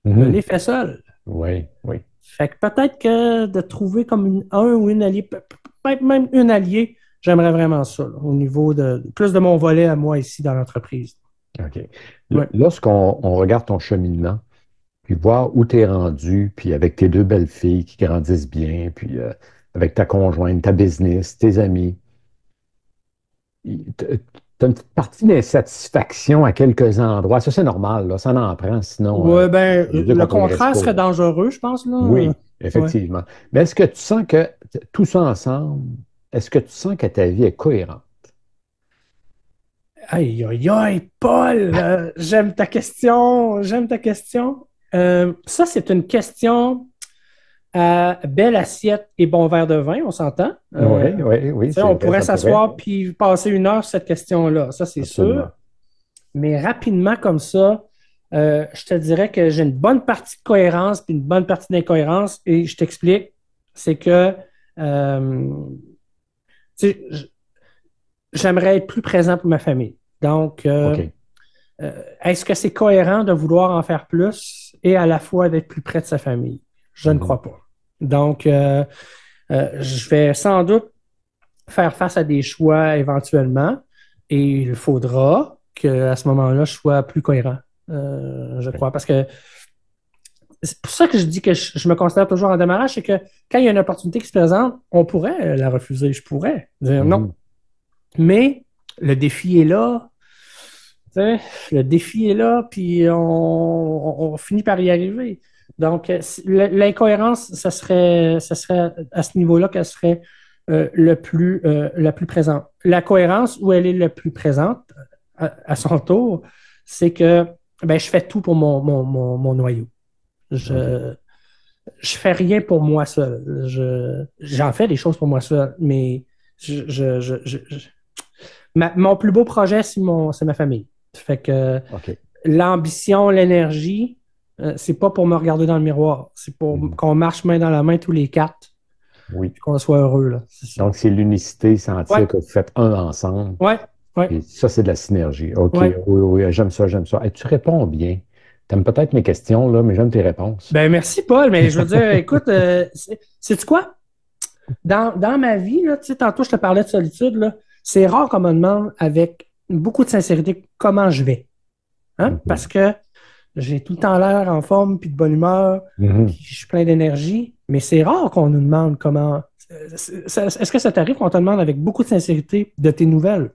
je l'ai Mhm. fait seul. Oui, oui. Fait que peut-être que de trouver comme un ou une allié, peut-être même une alliée, j'aimerais vraiment ça, là, au niveau de plus de mon volet à moi ici dans l'entreprise. OK. Ouais. Lorsqu'on regarde ton cheminement, puis voir où tu es rendu, puis avec tes deux belles filles qui grandissent bien, puis avec ta conjointe, ta business, tes amis, tu as une petite partie d'insatisfaction à quelques endroits. Ça, c'est normal, là, ça en prend, sinon, Ouais, ben, ça veut dire le qu'on progresse contraire pas. serait dangereux, je pense, là. Oui, Ouais. effectivement. Mais est-ce que tu sens que tout ça ensemble, est-ce que tu sens que ta vie est cohérente? Aïe, aïe, aïe, Paul, j'aime ta question, j'aime ta question. Ça, c'est une question à belle assiette et bon verre de vin, on s'entend. Oui, oui, oui, c'est On vrai, pourrait ça pourrait. s'asseoir puis passer une heure sur cette question-là, ça c'est sûr. Absolument. Mais rapidement comme ça, je te dirais que j'ai une bonne partie de cohérence puis une bonne partie d'incohérence et je t'explique. C'est que euh, tu sais, j'aimerais être plus présent pour ma famille. Donc, OK. est-ce que c'est cohérent de vouloir en faire plus et à la fois d'être plus près de sa famille? Je ne Mhm. crois pas. Donc, je vais sans doute faire face à des choix éventuellement et il faudra qu'à ce moment-là, je sois plus cohérent, je OK. crois. Parce que c'est pour ça que je dis que je me considère toujours en démarrage, c'est que quand il y a une opportunité qui se présente, on pourrait la refuser. Je pourrais dire non. Mhm. Mais le défi est là. Tu sais, le défi est là, puis on finit par y arriver. Donc, l'incohérence, ça serait à ce niveau-là qu'elle serait la plus présente. La cohérence, où elle est le plus présente, à son tour, c'est que ben, je fais tout pour mon noyau. OK. Je fais rien pour moi seul. J'en fais des choses pour moi seul, mais mon plus beau projet, c'est ma famille. Fait que OK. l'ambition, l'énergie, c'est pas pour me regarder dans le miroir. C'est pour Mhm. qu'on marche main dans la main tous les quatre, Oui. puis qu'on soit heureux, là. C'est ça. Donc, c'est l'unicité, sentir Ouais, que vous faites un ensemble. ouais, ouais, Et ça, c'est de la synergie. OK, oui, ouais. oui, j'aime ça, j'aime ça. Et tu réponds bien. Tu aimes peut-être mes questions, là, mais j'aime tes réponses. Ben merci, Paul, mais je veux dire, écoute, sais-tu quoi? Dans ma vie, là, tu sais, tantôt, je te parlais de solitude, là, c'est rare qu'on me demande avec beaucoup de sincérité comment je vais. Hein? Mhm. Parce que j'ai tout le temps l'air en forme, puis de bonne humeur, puis Mhm. je suis plein d'énergie, mais c'est rare qu'on nous demande comment. Est-ce que ça t'arrive qu'on te demande avec beaucoup de sincérité de tes nouvelles?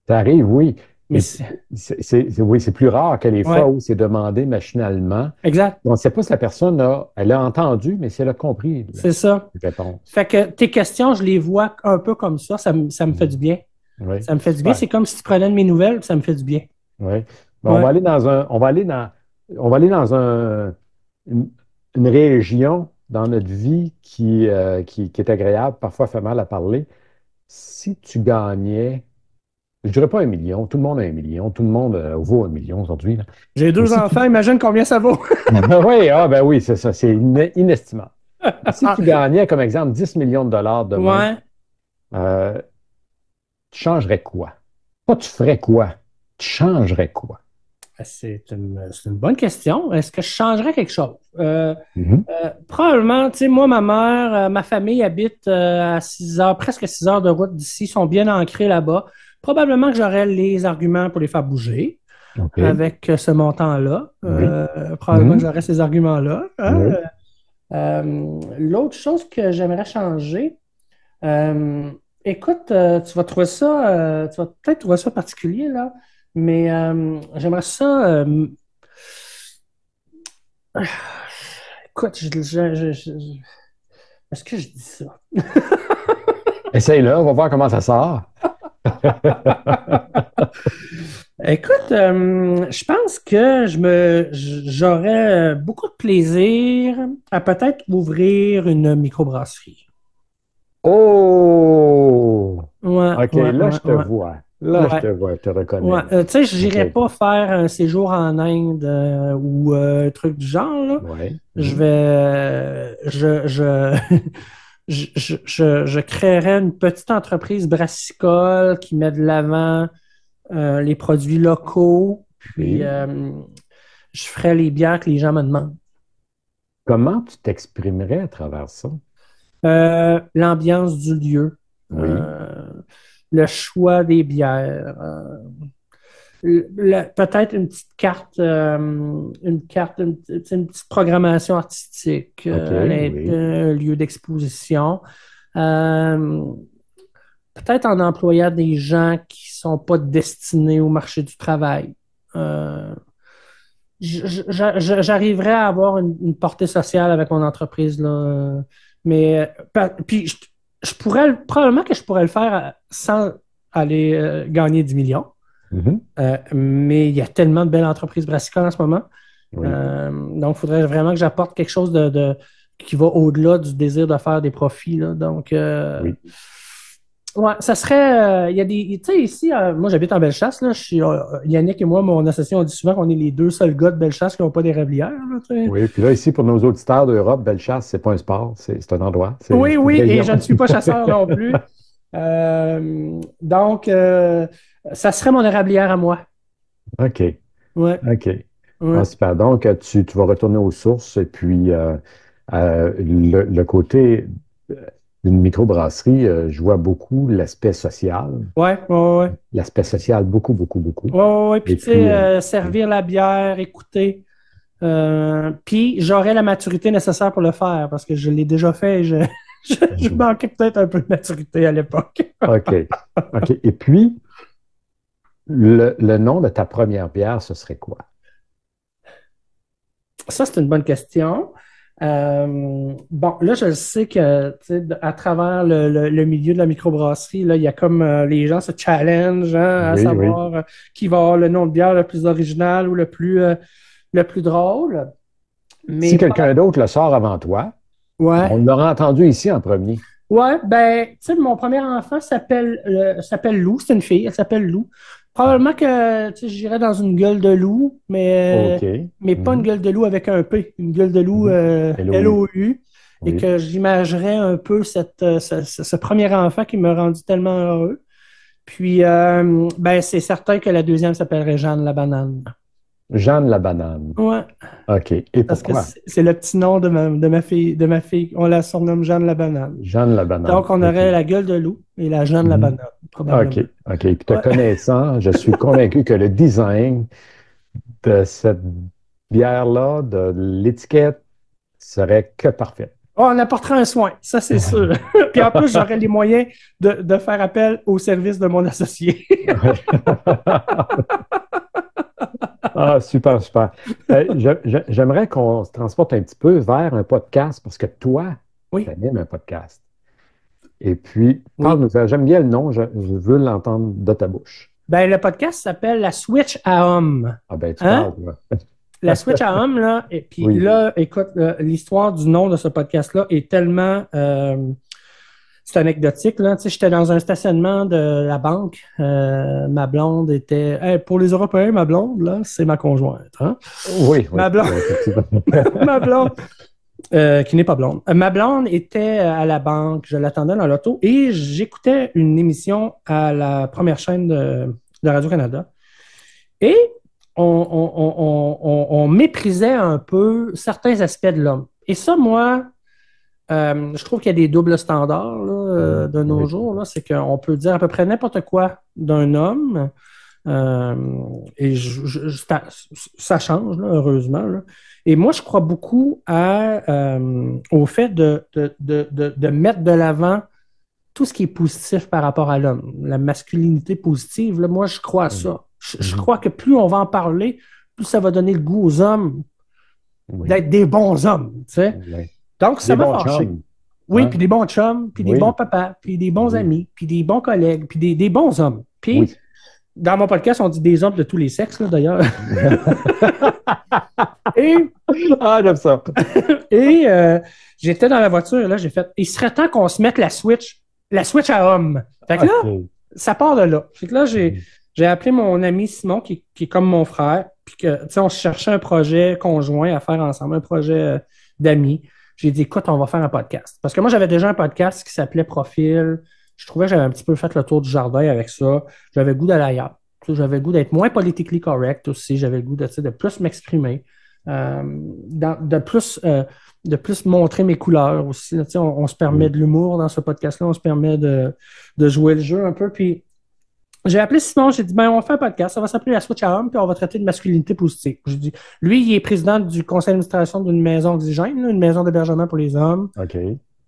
Ça arrive, oui. Mais Et oui, c'est plus rare que les fois ouais, où c'est demandé machinalement. exact, On ne sait pas si la personne elle a entendu, mais si elle a compris la c'est ça. réponse. Fait que tes questions, je les vois un peu comme ça me fait du Mhm. bien. Oui, Ça me fait du bien. super. C'est comme si tu prenais de mes nouvelles, puis ça me fait du bien. Oui. Bon, Ouais. on va aller dans une, une région dans notre vie qui est agréable, parfois fait mal à parler. Si tu gagnais, je dirais pas 1 million, tout le monde a 1 million, tout le monde vaut 1 million aujourd'hui, là. J'ai Mais deux si tu... enfants, imagine combien ça vaut. Oui, ben oui, c'est ça, c'est inestimable. Si tu gagnais, comme exemple, 10 millions de dollars demain, Ouais. euh, tu changerais quoi? Pas tu ferais quoi? Tu changerais quoi? C'est une bonne question. Est-ce que je changerais quelque chose? Mhm. Probablement, tu sais, moi, ma mère, ma famille habite à 6 heures, presque 6 heures de route d'ici, sont bien ancrés là-bas. Probablement que j'aurais les arguments pour les faire bouger OK. avec ce montant-là. Oui. Probablement que Mhm. j'aurais ces arguments-là, hein. Oui. L'autre chose que j'aimerais changer, euh, écoute, tu vas peut-être trouver ça particulier, là, mais j'aimerais ça. Écoute, est-ce que je dis ça? Essaye-le, on va voir comment ça sort. Écoute, je pense que j'aurais beaucoup de plaisir à peut-être ouvrir une microbrasserie. Oh! Ouais, OK, ouais, là, ouais, je te ouais, vois. Là, je te ouais. vois, je te reconnais, Ouais. là. Tu sais, je OK. n'irais pas faire un séjour en Inde ou un truc du genre, là. Oui. Je Mhm. vais, je créerais une petite entreprise brassicole qui met de l'avant les produits locaux, puis Oui. je ferais les bières que les gens me demandent. Comment tu t'exprimerais à travers ça? L'ambiance du lieu, Oui. le choix des bières, peut-être une petite programmation artistique, OK, oui. un lieu d'exposition. Euh, Peut-être en employant des gens qui sont pas destinés au marché du travail. Euh, J'arriverais à avoir une portée sociale avec mon entreprise, là. Mais puis je pourrais probablement que je pourrais le faire sans aller gagner 10 millions. Mhm. Mais il y a tellement de belles entreprises brassicoles en ce moment. Oui. Donc, il faudrait vraiment que j'apporte quelque chose qui va au-delà du désir de faire des profits, là. Donc, Oui. ouais, ça serait. Il y a des. Tu sais, ici, moi, j'habite en Bellechasse, là. Yannick et moi, mon associé, on dit souvent qu'on est les deux seuls gars de Bellechasse qui n'ont pas des réblières, là, tu sais. Oui. Puis là, ici, pour nos auditeurs d'Europe, Bellechasse, c'est pas un sport, c'est un endroit, Oui, c'est une oui, et région. je ne suis pas chasseur non plus. Donc, ça serait mon érablière à moi. OK. Ouais, OK. Ah, ouais. super. Donc, tu vas retourner aux sources et puis le côté d'une microbrasserie, je vois beaucoup l'aspect social. Ouais, ouais, ouais. L'aspect social, beaucoup, beaucoup, beaucoup. Ouais, ouais, ouais. Puis, Et tu sais, puis, servir la bière, écouter. Puis j'aurais la maturité nécessaire pour le faire parce que je l'ai déjà fait et je manquais peut-être un peu de maturité à l'époque. OK. OK. Et puis, le nom de ta première bière, ce serait quoi? Ça, c'est une bonne question. Bon, là, je sais que à travers le milieu de la microbrasserie, là, il y a comme les gens se challenge à Oui, oui. savoir qui va avoir le nom de bière le plus original ou le plus drôle. Si Mais quelqu'un d'autre le sort avant toi, ouais. on l'aura entendu ici en premier. Ouais, ben, tu sais, mon premier enfant s'appelle Lou, c'est une fille, elle s'appelle Lou. Probablement que, tu sais, j'irais dans une gueule de loup, OK. mais pas une Mhm. gueule de loup avec un P, une gueule de loup Mhm. LOU. L-O-U, et Oui. que j'imagerais un peu ce premier enfant qui m'a rendu tellement heureux. Puis, ben, c'est certain que la deuxième s'appellerait Jeanne la banane. Jeanne la banane. Ouais, OK. Et parce que pourquoi? c'est le petit nom de ma fille. On la surnomme Jeanne la banane. Jeanne la banane. Donc, on OK. aurait la gueule de loup et la Jeanne la Mhm. banane, OK. probablement. OK. Puis te Ouais. connaissant, je suis convaincu que le design de cette bière-là, de l'étiquette, serait que parfait. Oh, on apportera un soin, ça c'est sûr. Puis en plus, j'aurais les moyens de faire appel au service de mon associé. Ah, super, super. J'aimerais qu'on se transporte un petit peu vers un podcast parce que toi, tu Oui, animes un podcast. Et puis, oui. parle-nous, j'aime bien le nom, je veux l'entendre de ta bouche. Ben, le podcast s'appelle La Switch à homme. Ah ben, tu Hein? parles, là. La Switch à homme, là, et puis Oui. là, écoute, l'histoire du nom de ce podcast-là est tellement c'est anecdotique, là. Tu sais, j'étais dans un stationnement de la banque. Ma blonde était. Hey, pour les Européens, ma blonde, là, c'est ma conjointe. Hein? Oui, oui, Ma blonde, effectivement. ma blonde qui n'est pas blonde. Ma blonde était à la banque, je l'attendais dans l'auto et j'écoutais une émission à la première chaîne de Radio-Canada. Et on méprisait un peu certains aspects de l'homme. Et ça, moi, je trouve qu'il y a des doubles standards là, de nos Oui. jours. Là. C'est qu'on peut dire à peu près n'importe quoi d'un homme. Euh, et ça change, là, heureusement. Là. Et moi, je crois beaucoup au fait de mettre de l'avant tout ce qui est positif par rapport à l'homme. La masculinité positive, là, moi, je crois à Mhm. ça. Je crois que plus on va en parler, plus ça va donner le goût aux hommes Oui. d'être des bons hommes. Tu sais. Oui. Donc, ça Des m'a bons fâché. chums, Oui, hein? puis des bons chums, puis des bons Oui, papas, puis des bons oui, amis, puis des bons collègues, puis des bons hommes. Puis, oui. dans mon podcast, on dit des hommes de tous les sexes, là, d'ailleurs. Et, Ah, j'aime ça. et j'étais dans la voiture, là, j'ai fait, il serait temps qu'on se mette la switch à homme. Fait que là, OK. ça part de là. Fait que là, j'ai appelé mon ami Simon, qui est comme mon frère, puis que, tu sais, on cherchait un projet conjoint à faire ensemble, un projet d'amis. J'ai dit, écoute, on va faire un podcast. Parce que moi, j'avais déjà un podcast qui s'appelait Profil. Je trouvais que j'avais un petit peu fait le tour du jardin avec ça. J'avais le goût d'aller ailleurs. Tu sais, j'avais le goût d'être moins politically correct aussi. J'avais le goût de, tu sais, de plus m'exprimer, euh, de plus montrer mes couleurs aussi. Tu sais, on se permet Oui. de l'humour dans ce podcast-là. On se permet de jouer le jeu un peu. Puis, j'ai appelé Simon, j'ai dit, ben, on fait un podcast, ça va s'appeler La Switch à Homme, puis on va traiter de masculinité positive. J'ai dit, lui, il est président du conseil d'administration d'une maison Oxygène, là, une maison d'hébergement pour les hommes. OK.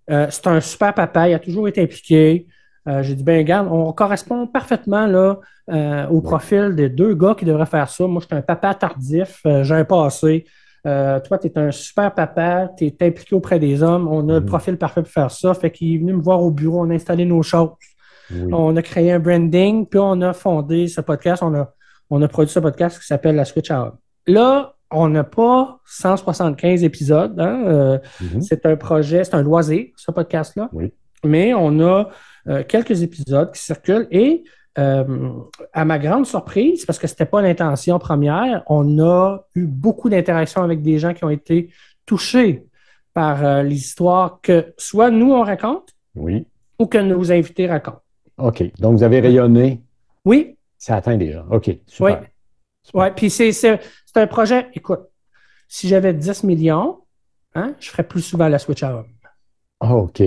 C'est un super papa, il a toujours été impliqué. J'ai dit, ben, regarde, on correspond parfaitement là, au Oui. profil des deux gars qui devraient faire ça. Moi, je suis un papa tardif, j'ai un passé. Toi, tu es un super papa, tu es impliqué auprès des hommes. On a le Mhm. profil parfait pour faire ça. Fait qu'il est venu me voir au bureau, on a installé nos choses. Oui. On a créé un branding, puis on a fondé ce podcast. On a produit ce podcast qui s'appelle La Switch Out. Là, on n'a pas 175 épisodes. Hein, Mhm. c'est un projet, c'est un loisir, ce podcast-là. Oui. Mais on a quelques épisodes qui circulent et à ma grande surprise, parce que ce n'était pas l'intention première, on a eu beaucoup d'interactions avec des gens qui ont été touchés par les histoires que soit nous on raconte Oui. ou que nos invités racontent. OK. Donc, vous avez rayonné, Oui, ça atteint des gens. OK. oui, Super. oui. Super. Puis c'est un projet, écoute, si j'avais 10 millions, hein, je ferais plus souvent la Switch à homme. OK.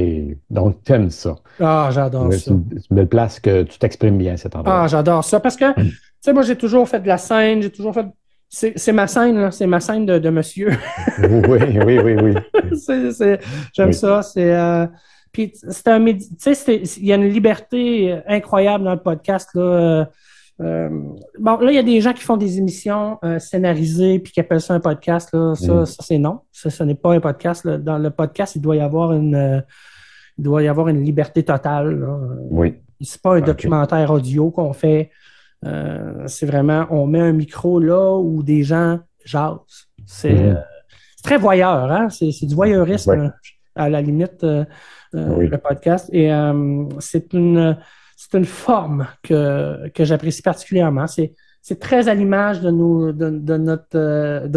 Donc, t'aimes ça. Ah, j'adore C'est ça. une belle place que tu t'exprimes bien, cet Ah, endroit-là. j'adore ça parce que, tu sais, moi, j'ai toujours fait de la scène, j'ai toujours fait. C'est ma scène, là. C'est ma scène de monsieur. Oui, oui, oui, oui. J'aime Oui. ça. Puis c'est un tu sais, il y a une liberté incroyable dans le podcast, là. Bon, là, il y a des gens qui font des émissions scénarisées puis qui appellent ça un podcast. Là. Ça c'est non. Ça, ce n'est pas un podcast. Là. Dans le podcast, il doit y avoir une liberté totale. Là. Oui. C'est pas un OK. documentaire audio qu'on fait. C'est vraiment, on met un micro là où des gens jasent. C'est très voyeur, hein? C'est du voyeurisme, Oui. à la limite, Oui. le podcast. Et c'est une forme que j'apprécie particulièrement. C'est très à l'image de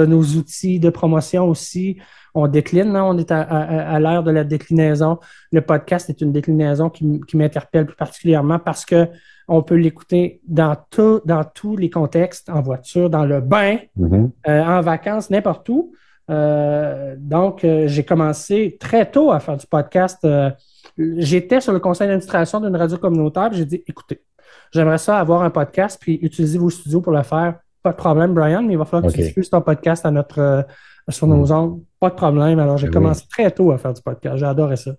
nos outils de promotion aussi. On décline, hein? On est à l'ère de la déclinaison. Le podcast est une déclinaison qui m'interpelle plus particulièrement parce que on peut l'écouter dans tous les contextes, en voiture, dans le bain, en vacances, n'importe où. Donc, j'ai commencé très tôt à faire du podcast. J'étais sur le conseil d'administration d'une radio communautaire, puis j'ai dit, écoutez, j'aimerais ça avoir un podcast, puis utiliser vos studios pour le faire. Pas de problème, Brian, mais il va falloir que tu diffuses ton podcast sur nos ondes. Pas de problème. Alors, j'ai commencé très tôt à faire du podcast. J'ai adoré ça.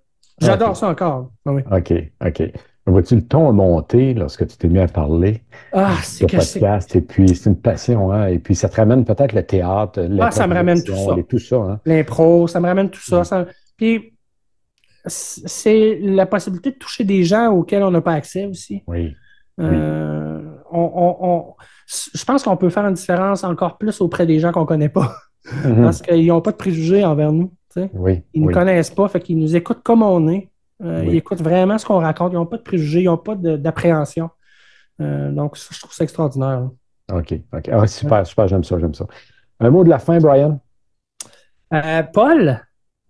J'adore ça encore. Oui. OK, OK. Vois-tu, le ton a monté lorsque tu t'es mis à parler c'est de podcast, et puis c'est une passion, hein? Et puis ça te ramène peut-être le théâtre, ça me ramène tout ça. tout ça, hein? L'impro, ça me ramène tout ça. Puis, c'est la possibilité de toucher des gens auxquels on n'a pas accès aussi. Oui. Je pense qu'on peut faire une différence encore plus auprès des gens qu'on ne connaît pas. Parce qu'ils n'ont pas de préjugés envers nous. Oui. Ils ne nous connaissent pas, fait qu'ils nous écoutent comme on est. Ils écoutent vraiment ce qu'on raconte. Ils n'ont pas de préjugés, ils n'ont pas d'appréhension. Donc, je trouve ça extraordinaire. OK. Ah, super, j'aime ça. Un mot de la fin, Brian? Paul,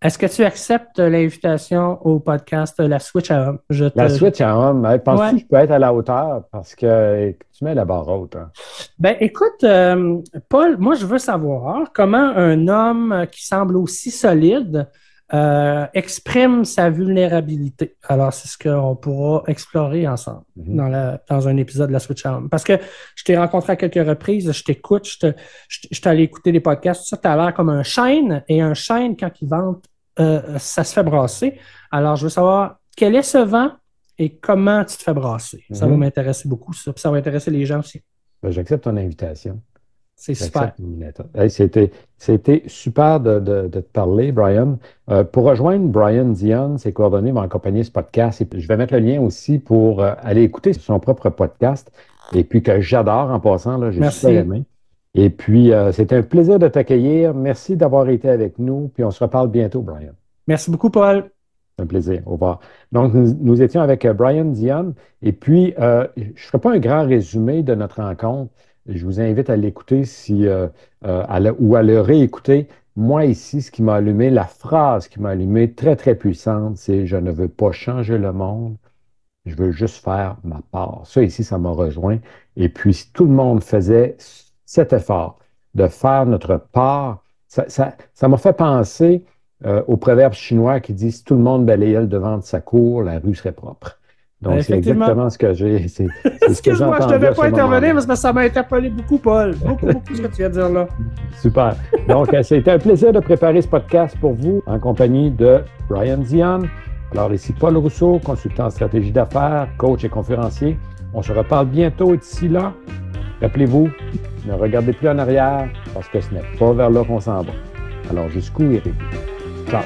est-ce que tu acceptes l'invitation au podcast La Switch à Homme? La Switch à Homme, penses-tu que je peux être à la hauteur? Parce que tu mets la barre haute. Hein? Ben, écoute, Paul, moi, je veux savoir comment un homme qui semble aussi solide exprime sa vulnérabilité. Alors, c'est ce qu'on pourra explorer ensemble dans un épisode de La Switch à Homme. Parce que je t'ai rencontré à quelques reprises, je t'écoute, je suis allé écouter des podcasts, tout ça, tu as l'air comme un chêne, et un chêne, quand il vente, ça se fait brasser. Alors, je veux savoir quel est ce vent et comment tu te fais brasser. Ça va m'intéresser beaucoup, ça. Puis ça va intéresser les gens aussi. Ben, j'accepte ton invitation. C'est super. Hey, c'était super de te parler, Brian. Pour rejoindre Brian Dion, ses coordonnées vont accompagner ce podcast. Et je vais mettre le lien aussi pour aller écouter son propre podcast. Et puis que j'adore en passant, là, j'ai super aimé. Et puis, c'était un plaisir de t'accueillir. Merci d'avoir été avec nous. Puis on se reparle bientôt, Brian. Merci beaucoup, Paul. Un plaisir. Au revoir. Donc, nous étions avec Brian Dion. Et puis, je ne ferai pas un grand résumé de notre rencontre. Je vous invite à l'écouter ou à le réécouter. Moi, ici, ce qui m'a allumé, la phrase qui m'a allumé, très, très puissante, c'est « Je ne veux pas changer le monde, je veux juste faire ma part ». Ça, ici, ça m'a rejoint. Et puis, si tout le monde faisait cet effort de faire notre part, ça m'a fait penser au proverbe chinois qui dit « Si tout le monde balayait le devant de sa cour, la rue serait propre ». Donc, c'est exactement ce que j'ai. Excuse-moi, je ne devais pas intervenir parce que ça m'a interpellé beaucoup, Paul. Beaucoup ce que tu viens de dire là. Super. Donc, c'était un plaisir de préparer ce podcast pour vous en compagnie de Brian Dion. Alors, ici Paul Rousseau, consultant en stratégie d'affaires, coach et conférencier. On se reparle bientôt et d'ici là, rappelez-vous, ne regardez plus en arrière parce que ce n'est pas vers là qu'on s'en va. Alors, jusqu'où irez-vous? Ciao.